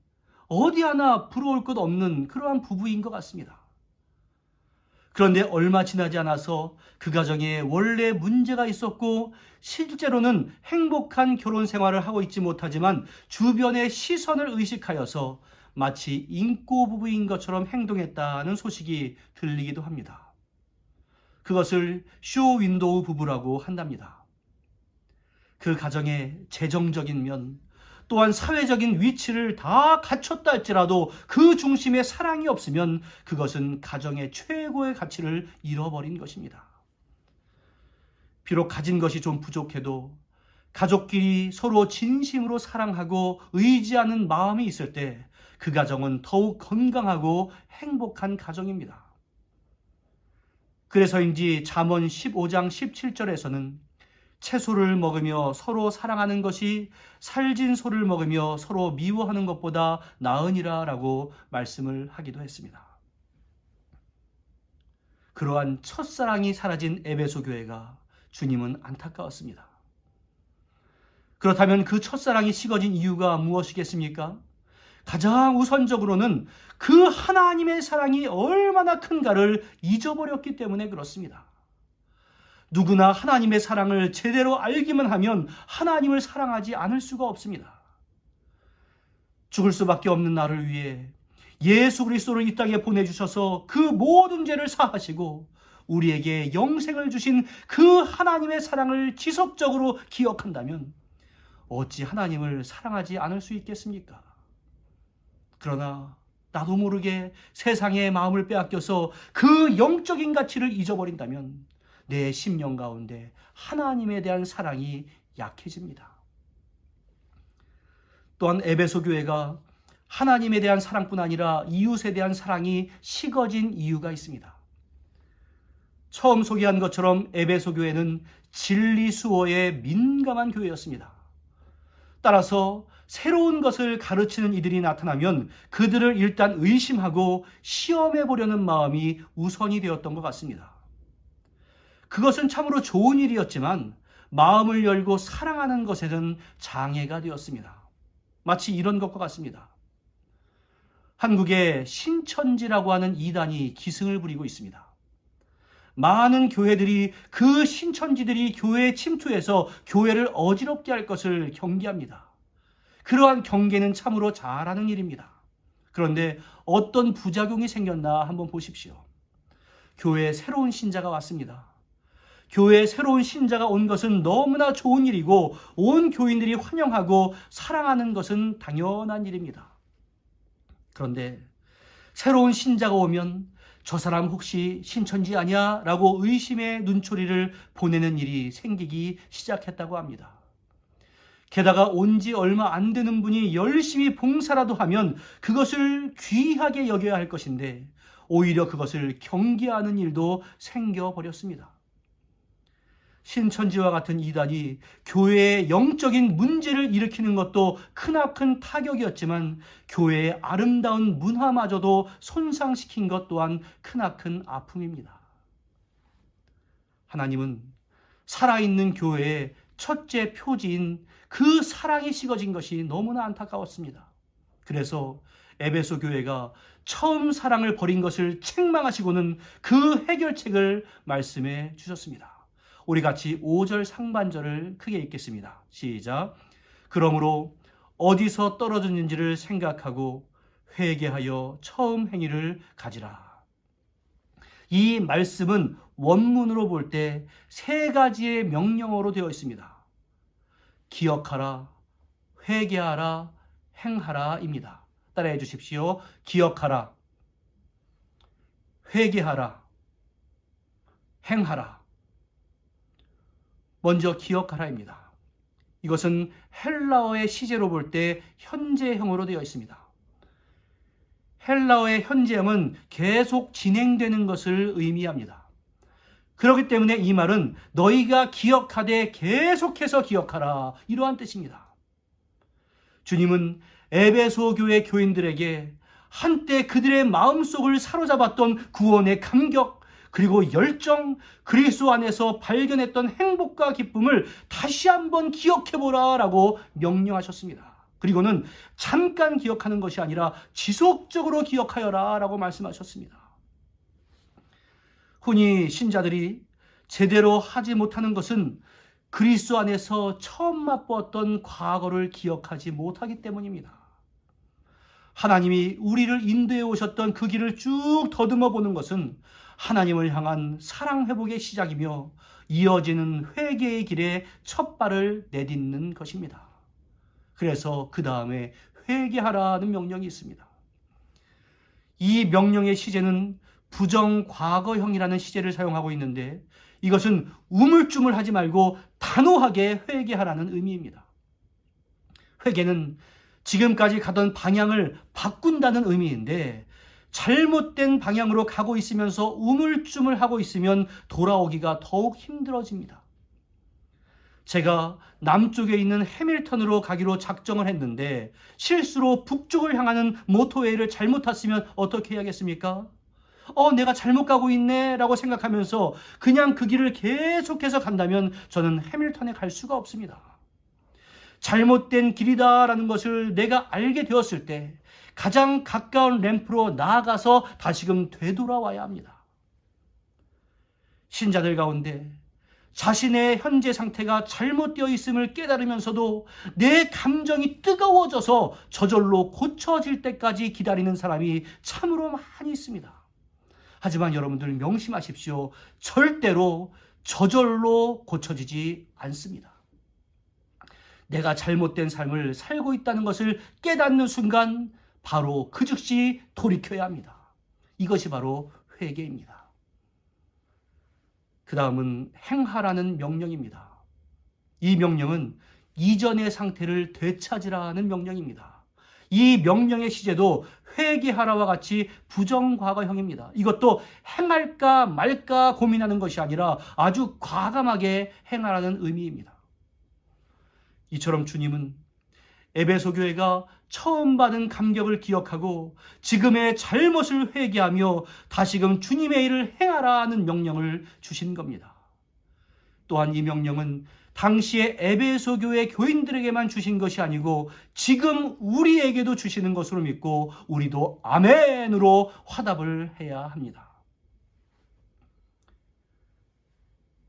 Speaker 2: 어디 하나 부러울 것 없는 그러한 부부인 것 같습니다. 그런데 얼마 지나지 않아서 그 가정에 원래 문제가 있었고 실제로는 행복한 결혼 생활을 하고 있지 못하지만 주변의 시선을 의식하여서 마치 인꼬 부부인 것처럼 행동했다는 소식이 들리기도 합니다. 그것을 쇼 윈도우 부부라고 한답니다. 그 가정의 재정적인 면 또한 사회적인 위치를 다 갖췄다 할지라도 그 중심에 사랑이 없으면 그것은 가정의 최고의 가치를 잃어버린 것입니다. 비록 가진 것이 좀 부족해도 가족끼리 서로 진심으로 사랑하고 의지하는 마음이 있을 때 그 가정은 더욱 건강하고 행복한 가정입니다. 그래서인지 잠언 15장 17절에서는 채소를 먹으며 서로 사랑하는 것이 살진 소를 먹으며 서로 미워하는 것보다 나으니라 라고 말씀을 하기도 했습니다. 그러한 첫사랑이 사라진 에베소 교회가 주님은 안타까웠습니다. 그렇다면 그 첫사랑이 식어진 이유가 무엇이겠습니까? 가장 우선적으로는 그 하나님의 사랑이 얼마나 큰가를 잊어버렸기 때문에 그렇습니다. 누구나 하나님의 사랑을 제대로 알기만 하면 하나님을 사랑하지 않을 수가 없습니다. 죽을 수밖에 없는 나를 위해 예수 그리스도를 이 땅에 보내주셔서 그 모든 죄를 사하시고 우리에게 영생을 주신 그 하나님의 사랑을 지속적으로 기억한다면 어찌 하나님을 사랑하지 않을 수 있겠습니까? 그러나 나도 모르게 세상의 마음을 빼앗겨서 그 영적인 가치를 잊어버린다면 내 심령 가운데 하나님에 대한 사랑이 약해집니다. 또한 에베소 교회가 하나님에 대한 사랑뿐 아니라 이웃에 대한 사랑이 식어진 이유가 있습니다. 처음 소개한 것처럼 에베소 교회는 진리 수호에 민감한 교회였습니다. 따라서 새로운 것을 가르치는 이들이 나타나면 그들을 일단 의심하고 시험해 보려는 마음이 우선이 되었던 것 같습니다. 그것은 참으로 좋은 일이었지만 마음을 열고 사랑하는 것에는 장애가 되었습니다. 마치 이런 것과 같습니다. 한국에 신천지라고 하는 이단이 기승을 부리고 있습니다. 많은 교회들이 그 신천지들이 교회에 침투해서 교회를 어지럽게 할 것을 경계합니다. 그러한 경계는 참으로 잘하는 일입니다. 그런데 어떤 부작용이 생겼나 한번 보십시오. 교회에 새로운 신자가 왔습니다. 교회에 새로운 신자가 온 것은 너무나 좋은 일이고 온 교인들이 환영하고 사랑하는 것은 당연한 일입니다. 그런데 새로운 신자가 오면 저 사람 혹시 신천지 아니야? 라고 의심의 눈초리를 보내는 일이 생기기 시작했다고 합니다. 게다가 온 지 얼마 안 되는 분이 열심히 봉사라도 하면 그것을 귀하게 여겨야 할 것인데 오히려 그것을 경계하는 일도 생겨버렸습니다. 신천지와 같은 이단이 교회의 영적인 문제를 일으키는 것도 크나큰 타격이었지만 교회의 아름다운 문화마저도 손상시킨 것 또한 크나큰 아픔입니다. 하나님은 살아있는 교회의 첫째 표지인 그 사랑이 식어진 것이 너무나 안타까웠습니다. 그래서 에베소 교회가 처음 사랑을 버린 것을 책망하시고는 그 해결책을 말씀해 주셨습니다. 우리 같이 5절 상반절을 크게 읽겠습니다. 시작. 그러므로 어디서 떨어졌는지를 생각하고 회개하여 처음 행위를 가지라. 이 말씀은 원문으로 볼 때 세 가지의 명령어로 되어 있습니다. 기억하라, 회개하라, 행하라입니다. 따라해 주십시오. 기억하라, 회개하라, 행하라. 먼저 기억하라입니다. 이것은 헬라어의 시제로 볼 때 현재형으로 되어 있습니다. 헬라어의 현재형은 계속 진행되는 것을 의미합니다. 그렇기 때문에 이 말은 너희가 기억하되 계속해서 기억하라, 이러한 뜻입니다. 주님은 에베소 교회 교인들에게 한때 그들의 마음속을 사로잡았던 구원의 감격 그리고 열정, 그리스도 안에서 발견했던 행복과 기쁨을 다시 한번 기억해보라 라고 명령하셨습니다. 그리고는 잠깐 기억하는 것이 아니라 지속적으로 기억하여라 라고 말씀하셨습니다. 흔히 신자들이 제대로 하지 못하는 것은 그리스도 안에서 처음 맛보았던 과거를 기억하지 못하기 때문입니다. 하나님이 우리를 인도해 오셨던 그 길을 쭉 더듬어 보는 것은 하나님을 향한 사랑 회복의 시작이며 이어지는 회개의 길에 첫 발을 내딛는 것입니다. 그래서 그 다음에 회개하라는 명령이 있습니다. 이 명령의 시제는 부정과거형이라는 시제를 사용하고 있는데 이것은 우물쭈물하지 말고 단호하게 회개하라는 의미입니다. 회개는 지금까지 가던 방향을 바꾼다는 의미인데 잘못된 방향으로 가고 있으면서 우물쭈물하고 있으면 돌아오기가 더욱 힘들어집니다. 제가 남쪽에 있는 해밀턴으로 가기로 작정을 했는데 실수로 북쪽을 향하는 모터웨이를 잘못 탔으면 어떻게 해야겠습니까? 내가 잘못 가고 있네 라고 생각하면서 그냥 그 길을 계속해서 간다면 저는 해밀턴에 갈 수가 없습니다. 잘못된 길이다 라는 것을 내가 알게 되었을 때 가장 가까운 램프로 나아가서 다시금 되돌아와야 합니다. 신자들 가운데 자신의 현재 상태가 잘못되어 있음을 깨달으면서도 내 감정이 뜨거워져서 저절로 고쳐질 때까지 기다리는 사람이 참으로 많이 있습니다. 하지만 여러분들 명심하십시오. 절대로 저절로 고쳐지지 않습니다. 내가 잘못된 삶을 살고 있다는 것을 깨닫는 순간 바로 그 즉시 돌이켜야 합니다. 이것이 바로 회개입니다. 그 다음은 행하라는 명령입니다. 이 명령은 이전의 상태를 되찾으라는 명령입니다. 이 명령의 시제도 회개하라와 같이 부정과거형입니다. 이것도 행할까 말까 고민하는 것이 아니라 아주 과감하게 행하라는 의미입니다. 이처럼 주님은 에베소 교회가 처음 받은 감격을 기억하고 지금의 잘못을 회개하며 다시금 주님의 일을 행하라는 명령을 주신 겁니다. 또한 이 명령은 당시의 에베소 교회 교인들에게만 주신 것이 아니고 지금 우리에게도 주시는 것으로 믿고 우리도 아멘으로 화답을 해야 합니다.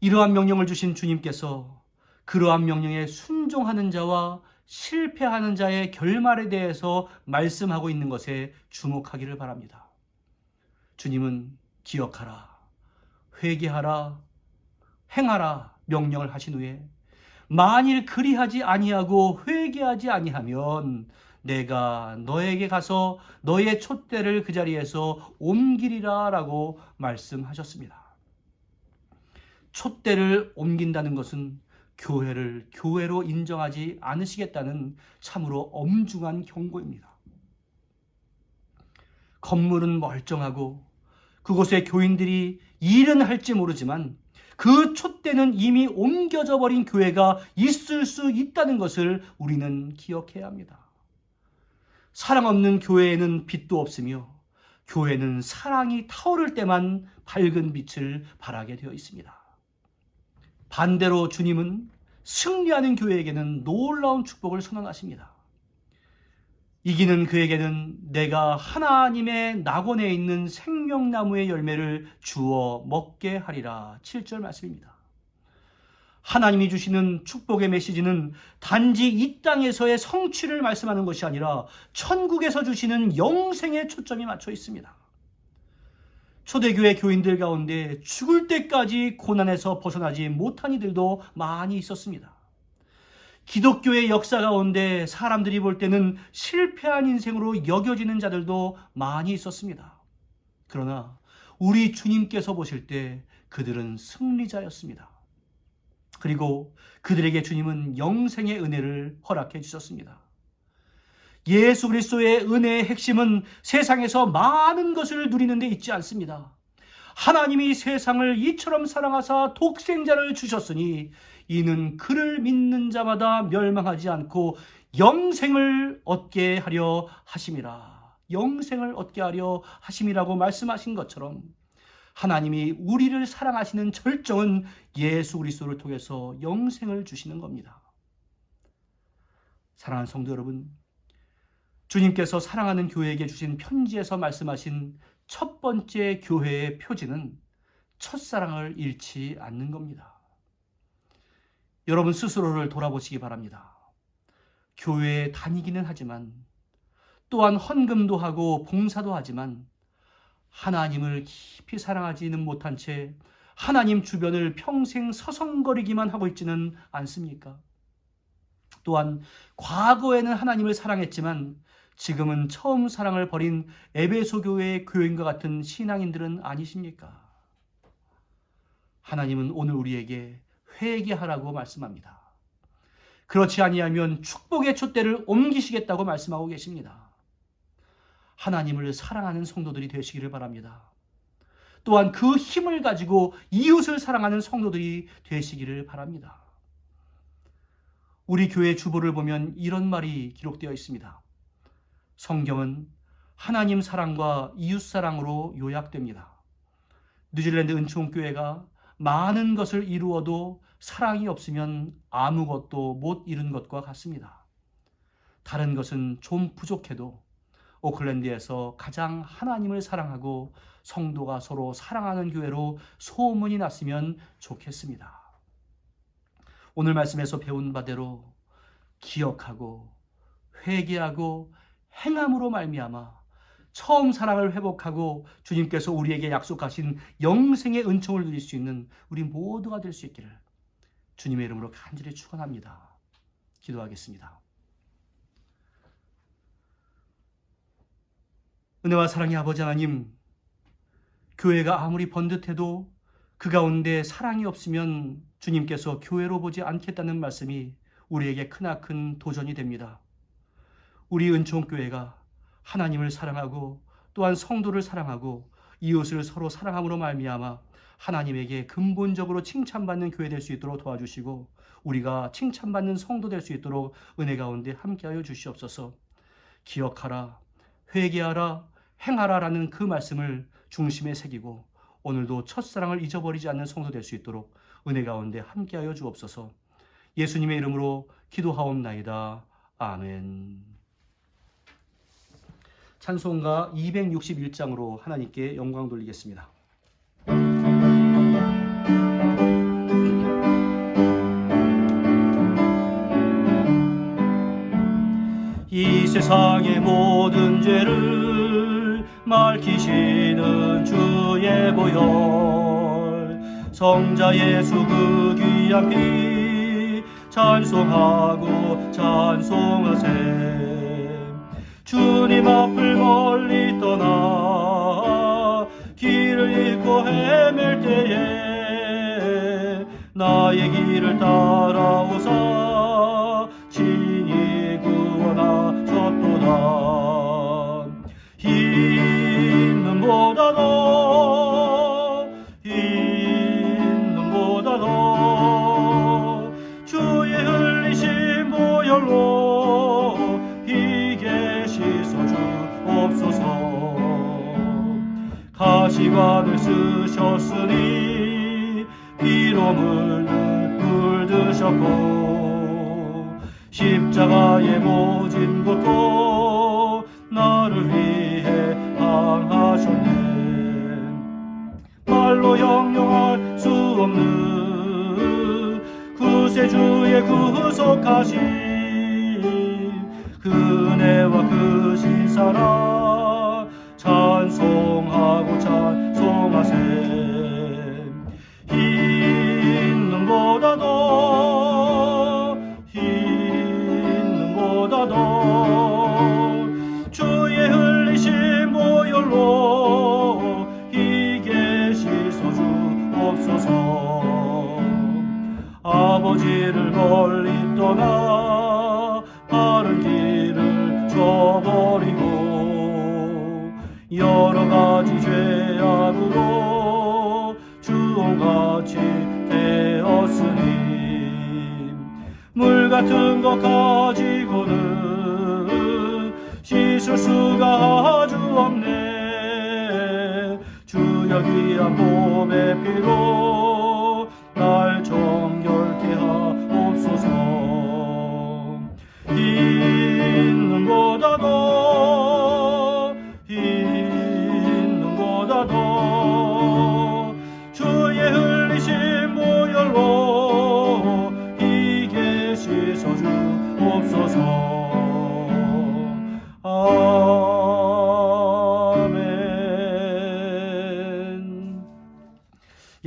Speaker 2: 이러한 명령을 주신 주님께서 그러한 명령에 순종하는 자와 실패하는 자의 결말에 대해서 말씀하고 있는 것에 주목하기를 바랍니다. 주님은 기억하라, 회개하라, 행하라 명령을 하신 후에 만일 그리하지 아니하고 회개하지 아니하면 내가 너에게 가서 너의 촛대를 그 자리에서 옮기리라 라고 말씀하셨습니다. 촛대를 옮긴다는 것은 교회를 교회로 인정하지 않으시겠다는 참으로 엄중한 경고입니다. 건물은 멀쩡하고 그곳에 교인들이 일은 할지 모르지만 그 촛대는 이미 옮겨져 버린 교회가 있을 수 있다는 것을 우리는 기억해야 합니다. 사랑 없는 교회에는 빛도 없으며 교회는 사랑이 타오를 때만 밝은 빛을 발하게 되어 있습니다. 반대로 주님은 승리하는 교회에게는 놀라운 축복을 선언하십니다. 이기는 그에게는 내가 하나님의 낙원에 있는 생명나무의 열매를 주어 먹게 하리라. 7절 말씀입니다. 하나님이 주시는 축복의 메시지는 단지 이 땅에서의 성취를 말씀하는 것이 아니라 천국에서 주시는 영생에 초점이 맞춰 있습니다. 초대교회 교인들 가운데 죽을 때까지 고난에서 벗어나지 못한 이들도 많이 있었습니다. 기독교의 역사 가운데 사람들이 볼 때는 실패한 인생으로 여겨지는 자들도 많이 있었습니다. 그러나 우리 주님께서 보실 때 그들은 승리자였습니다. 그리고 그들에게 주님은 영생의 은혜를 허락해 주셨습니다. 예수 그리스도의 은혜의 핵심은 세상에서 많은 것을 누리는 데 있지 않습니다. 하나님이 세상을 이처럼 사랑하사 독생자를 주셨으니 이는 그를 믿는 자마다 멸망하지 않고 영생을 얻게 하려 하심이라. 영생을 얻게 하려 하심이라고 말씀하신 것처럼 하나님이 우리를 사랑하시는 절정은 예수 그리스도를 통해서 영생을 주시는 겁니다. 사랑하는 성도 여러분, 주님께서 사랑하는 교회에게 주신 편지에서 말씀하신 첫 번째 교회의 표지는 첫사랑을 잃지 않는 겁니다. 여러분 스스로를 돌아보시기 바랍니다. 교회에 다니기는 하지만, 또한 헌금도 하고 봉사도 하지만 하나님을 깊이 사랑하지는 못한 채 하나님 주변을 평생 서성거리기만 하고 있지는 않습니까? 또한 과거에는 하나님을 사랑했지만 지금은 처음 사랑을 버린 에베소 교회의 교인과 같은 신앙인들은 아니십니까? 하나님은 오늘 우리에게 회개하라고 말씀합니다. 그렇지 아니하면 축복의 촛대를 옮기시겠다고 말씀하고 계십니다. 하나님을 사랑하는 성도들이 되시기를 바랍니다. 또한 그 힘을 가지고 이웃을 사랑하는 성도들이 되시기를 바랍니다. 우리 교회 주보를 보면 이런 말이 기록되어 있습니다. 성경은 하나님 사랑과 이웃 사랑으로 요약됩니다. 뉴질랜드 은총교회가 많은 것을 이루어도 사랑이 없으면 아무것도 못 이룬 것과 같습니다. 다른 것은 좀 부족해도 오클랜드에서 가장 하나님을 사랑하고 성도가 서로 사랑하는 교회로 소문이 났으면 좋겠습니다. 오늘 말씀에서 배운 바대로 기억하고 회개하고 행함으로 말미암아 처음 사랑을 회복하고 주님께서 우리에게 약속하신 영생의 은총을 누릴 수 있는 우리 모두가 될 수 있기를 주님의 이름으로 간절히 축원합니다. 기도하겠습니다. 은혜와 사랑의 아버지 하나님, 교회가 아무리 번듯해도 그 가운데 사랑이 없으면 주님께서 교회로 보지 않겠다는 말씀이 우리에게 크나큰 도전이 됩니다. 우리 은총교회가 하나님을 사랑하고 또한 성도를 사랑하고 이웃을 서로 사랑함으로 말미암아 하나님에게 근본적으로 칭찬받는 교회 될 수 있도록 도와주시고 우리가 칭찬받는 성도 될 수 있도록 은혜 가운데 함께하여 주시옵소서. 기억하라, 회개하라, 행하라라는 그 말씀을 중심에 새기고 오늘도 첫사랑을 잊어버리지 않는 성도 될 수 있도록 은혜 가운데 함께하여 주옵소서. 예수님의 이름으로 기도하옵나이다. 아멘. 찬송가 261장으로 하나님께 영광 돌리겠습니다. 이 세상의 모든 죄를 밝히시는 주의 보혈, 성자 예수 그 귀한 피 찬송하고 찬송하세. 주님 앞을 멀리 떠나 길을 잃고 헤맬 때에 나의 길을 따라오사 친히 구원하셨도다. 흰 눈보다 더 주의 흘리신 보혈로 희게 씻어주옵소서. 가시관을 쓰셨으니 피로 물드셨고 십자가에 모진 것도 나를 위해 당하셨네. 말로 형용할 수 없는 구세주의 구속하신 그 은혜와 그 신사랑 찬송하고 찬송하세. 흰 눈보다 더 주의 흘리신 보혈로 희게 씻어주옵소서. 아버지를 멀리 떠나 바른 길을 저버리고 여러 가지 죄악으로 주홍같이 되었으니 물 같은 것 가지고는 씻을 수가 아주 없네. 주여 귀한 몸의 피로 날 정결케 하옵소서. 흰 눈보다 더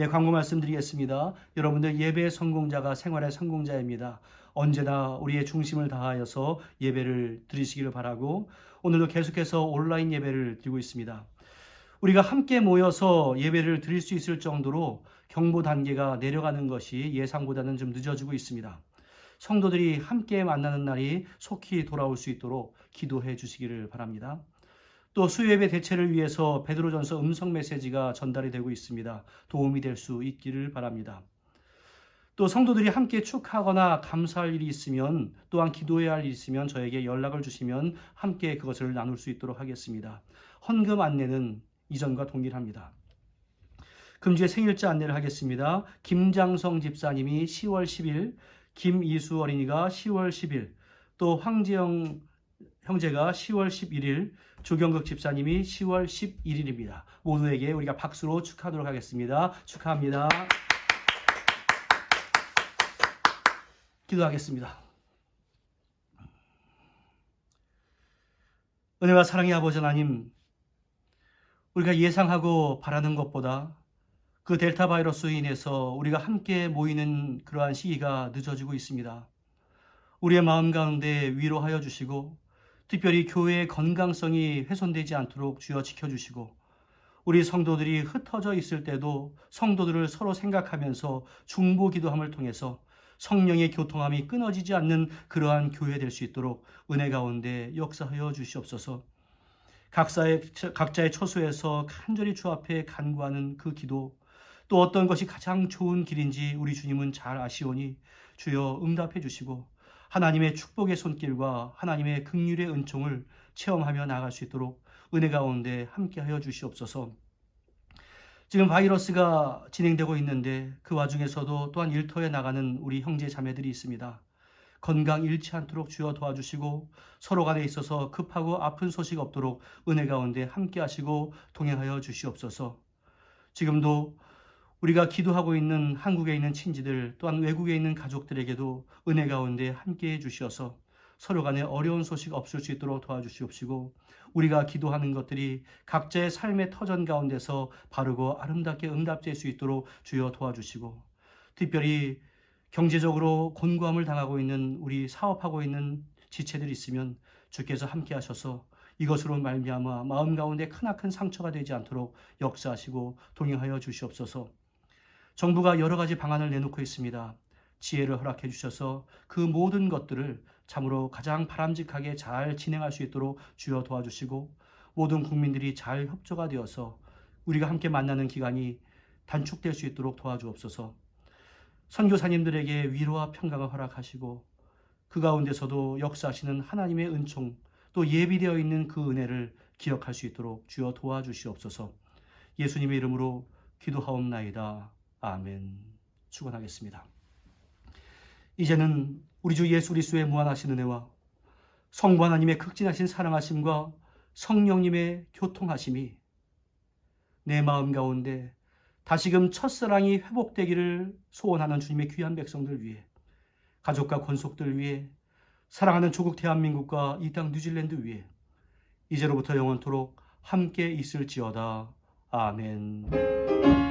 Speaker 2: 광고 말씀드리겠습니다. 여러분들 예배의 성공자가 생활의 성공자입니다. 언제나 우리의 중심을 다하여서 예배를 드리시기를 바라고 오늘도 계속해서 온라인 예배를 드리고 있습니다. 우리가 함께 모여서 예배를 드릴 수 있을 정도로 경보 단계가 내려가는 것이 예상보다는 좀 늦어지고 있습니다. 성도들이 함께 만나는 날이 속히 돌아올 수 있도록 기도해 주시기를 바랍니다. 또 수요예배 대체를 위해서 베드로전서 음성 메시지가 전달이 되고 있습니다. 도움이 될 수 있기를 바랍니다. 또 성도들이 함께 축하하거나 감사할 일이 있으면 또한 기도해야 할 일이 있으면 저에게 연락을 주시면 함께 그것을 나눌 수 있도록 하겠습니다. 헌금 안내는 이전과 동일합니다. 금주의 생일자 안내를 하겠습니다. 김장성 집사님이 10월 10일, 김이수 어린이가 10월 10일, 또 황재영 형제가 10월 11일, 조경극 집사님이 10월 11일입니다. 모두에게 우리가 박수로 축하하도록 하겠습니다. 축하합니다. 기도하겠습니다. 은혜와 사랑의 아버지 하나님, 우리가 예상하고 바라는 것보다 그 델타 바이러스로 인해서 우리가 함께 모이는 그러한 시기가 늦어지고 있습니다. 우리의 마음 가운데 위로하여 주시고 특별히 교회의 건강성이 훼손되지 않도록 주여 지켜주시고 우리 성도들이 흩어져 있을 때도 성도들을 서로 생각하면서 중보 기도함을 통해서 성령의 교통함이 끊어지지 않는 그러한 교회 될 수 있도록 은혜 가운데 역사하여 주시옵소서. 각자의 처소에서 간절히 주 앞에 간구하는 그 기도, 또 어떤 것이 가장 좋은 길인지 우리 주님은 잘 아시오니 주여 응답해 주시고 하나님의 축복의 손길과 하나님의 긍휼의 은총을 체험하며 나아갈 수 있도록 은혜 가운데 함께하여 주시옵소서. 지금 바이러스가 진행되고 있는데 그 와중에서도 또한 일터에 나가는 우리 형제 자매들이 있습니다. 건강 잃지 않도록 주여 도와주시고 서로 간에 있어서 급하고 아픈 소식 없도록 은혜 가운데 함께하시고 동행하여 주시옵소서. 지금도 우리가 기도하고 있는 한국에 있는 친지들 또한 외국에 있는 가족들에게도 은혜 가운데 함께해 주시어서 서로 간에 어려운 소식 없을 수 있도록 도와주시옵시고 우리가 기도하는 것들이 각자의 삶의 터전 가운데서 바르고 아름답게 응답될 수 있도록 주여 도와주시고 특별히 경제적으로 곤고함을 당하고 있는 우리 사업하고 있는 지체들이 있으면 주께서 함께 하셔서 이것으로 말미암아 마음 가운데 크나큰 상처가 되지 않도록 역사하시고 동행하여 주시옵소서. 정부가 여러 가지 방안을 내놓고 있습니다. 지혜를 허락해 주셔서 그 모든 것들을 참으로 가장 바람직하게 잘 진행할 수 있도록 주여 도와주시고 모든 국민들이 잘 협조가 되어서 우리가 함께 만나는 기간이 단축될 수 있도록 도와주옵소서. 선교사님들에게 위로와 평강을 허락하시고 그 가운데서도 역사하시는 하나님의 은총 또 예비되어 있는 그 은혜를 기억할 수 있도록 주여 도와주시옵소서. 예수님의 이름으로 기도하옵나이다. 아멘. 축원하겠습니다. 이제는 우리 주 예수 그리스도의 무한하신 은혜와 성부 하나님의 극진하신 사랑하심과 성령님의 교통하심이 내 마음 가운데 다시금 첫사랑이 회복되기를 소원하는 주님의 귀한 백성들 위해 가족과 권속들 위해 사랑하는 조국 대한민국과 이 땅 뉴질랜드 위해 이제로부터 영원토록 함께 있을지어다. 아멘.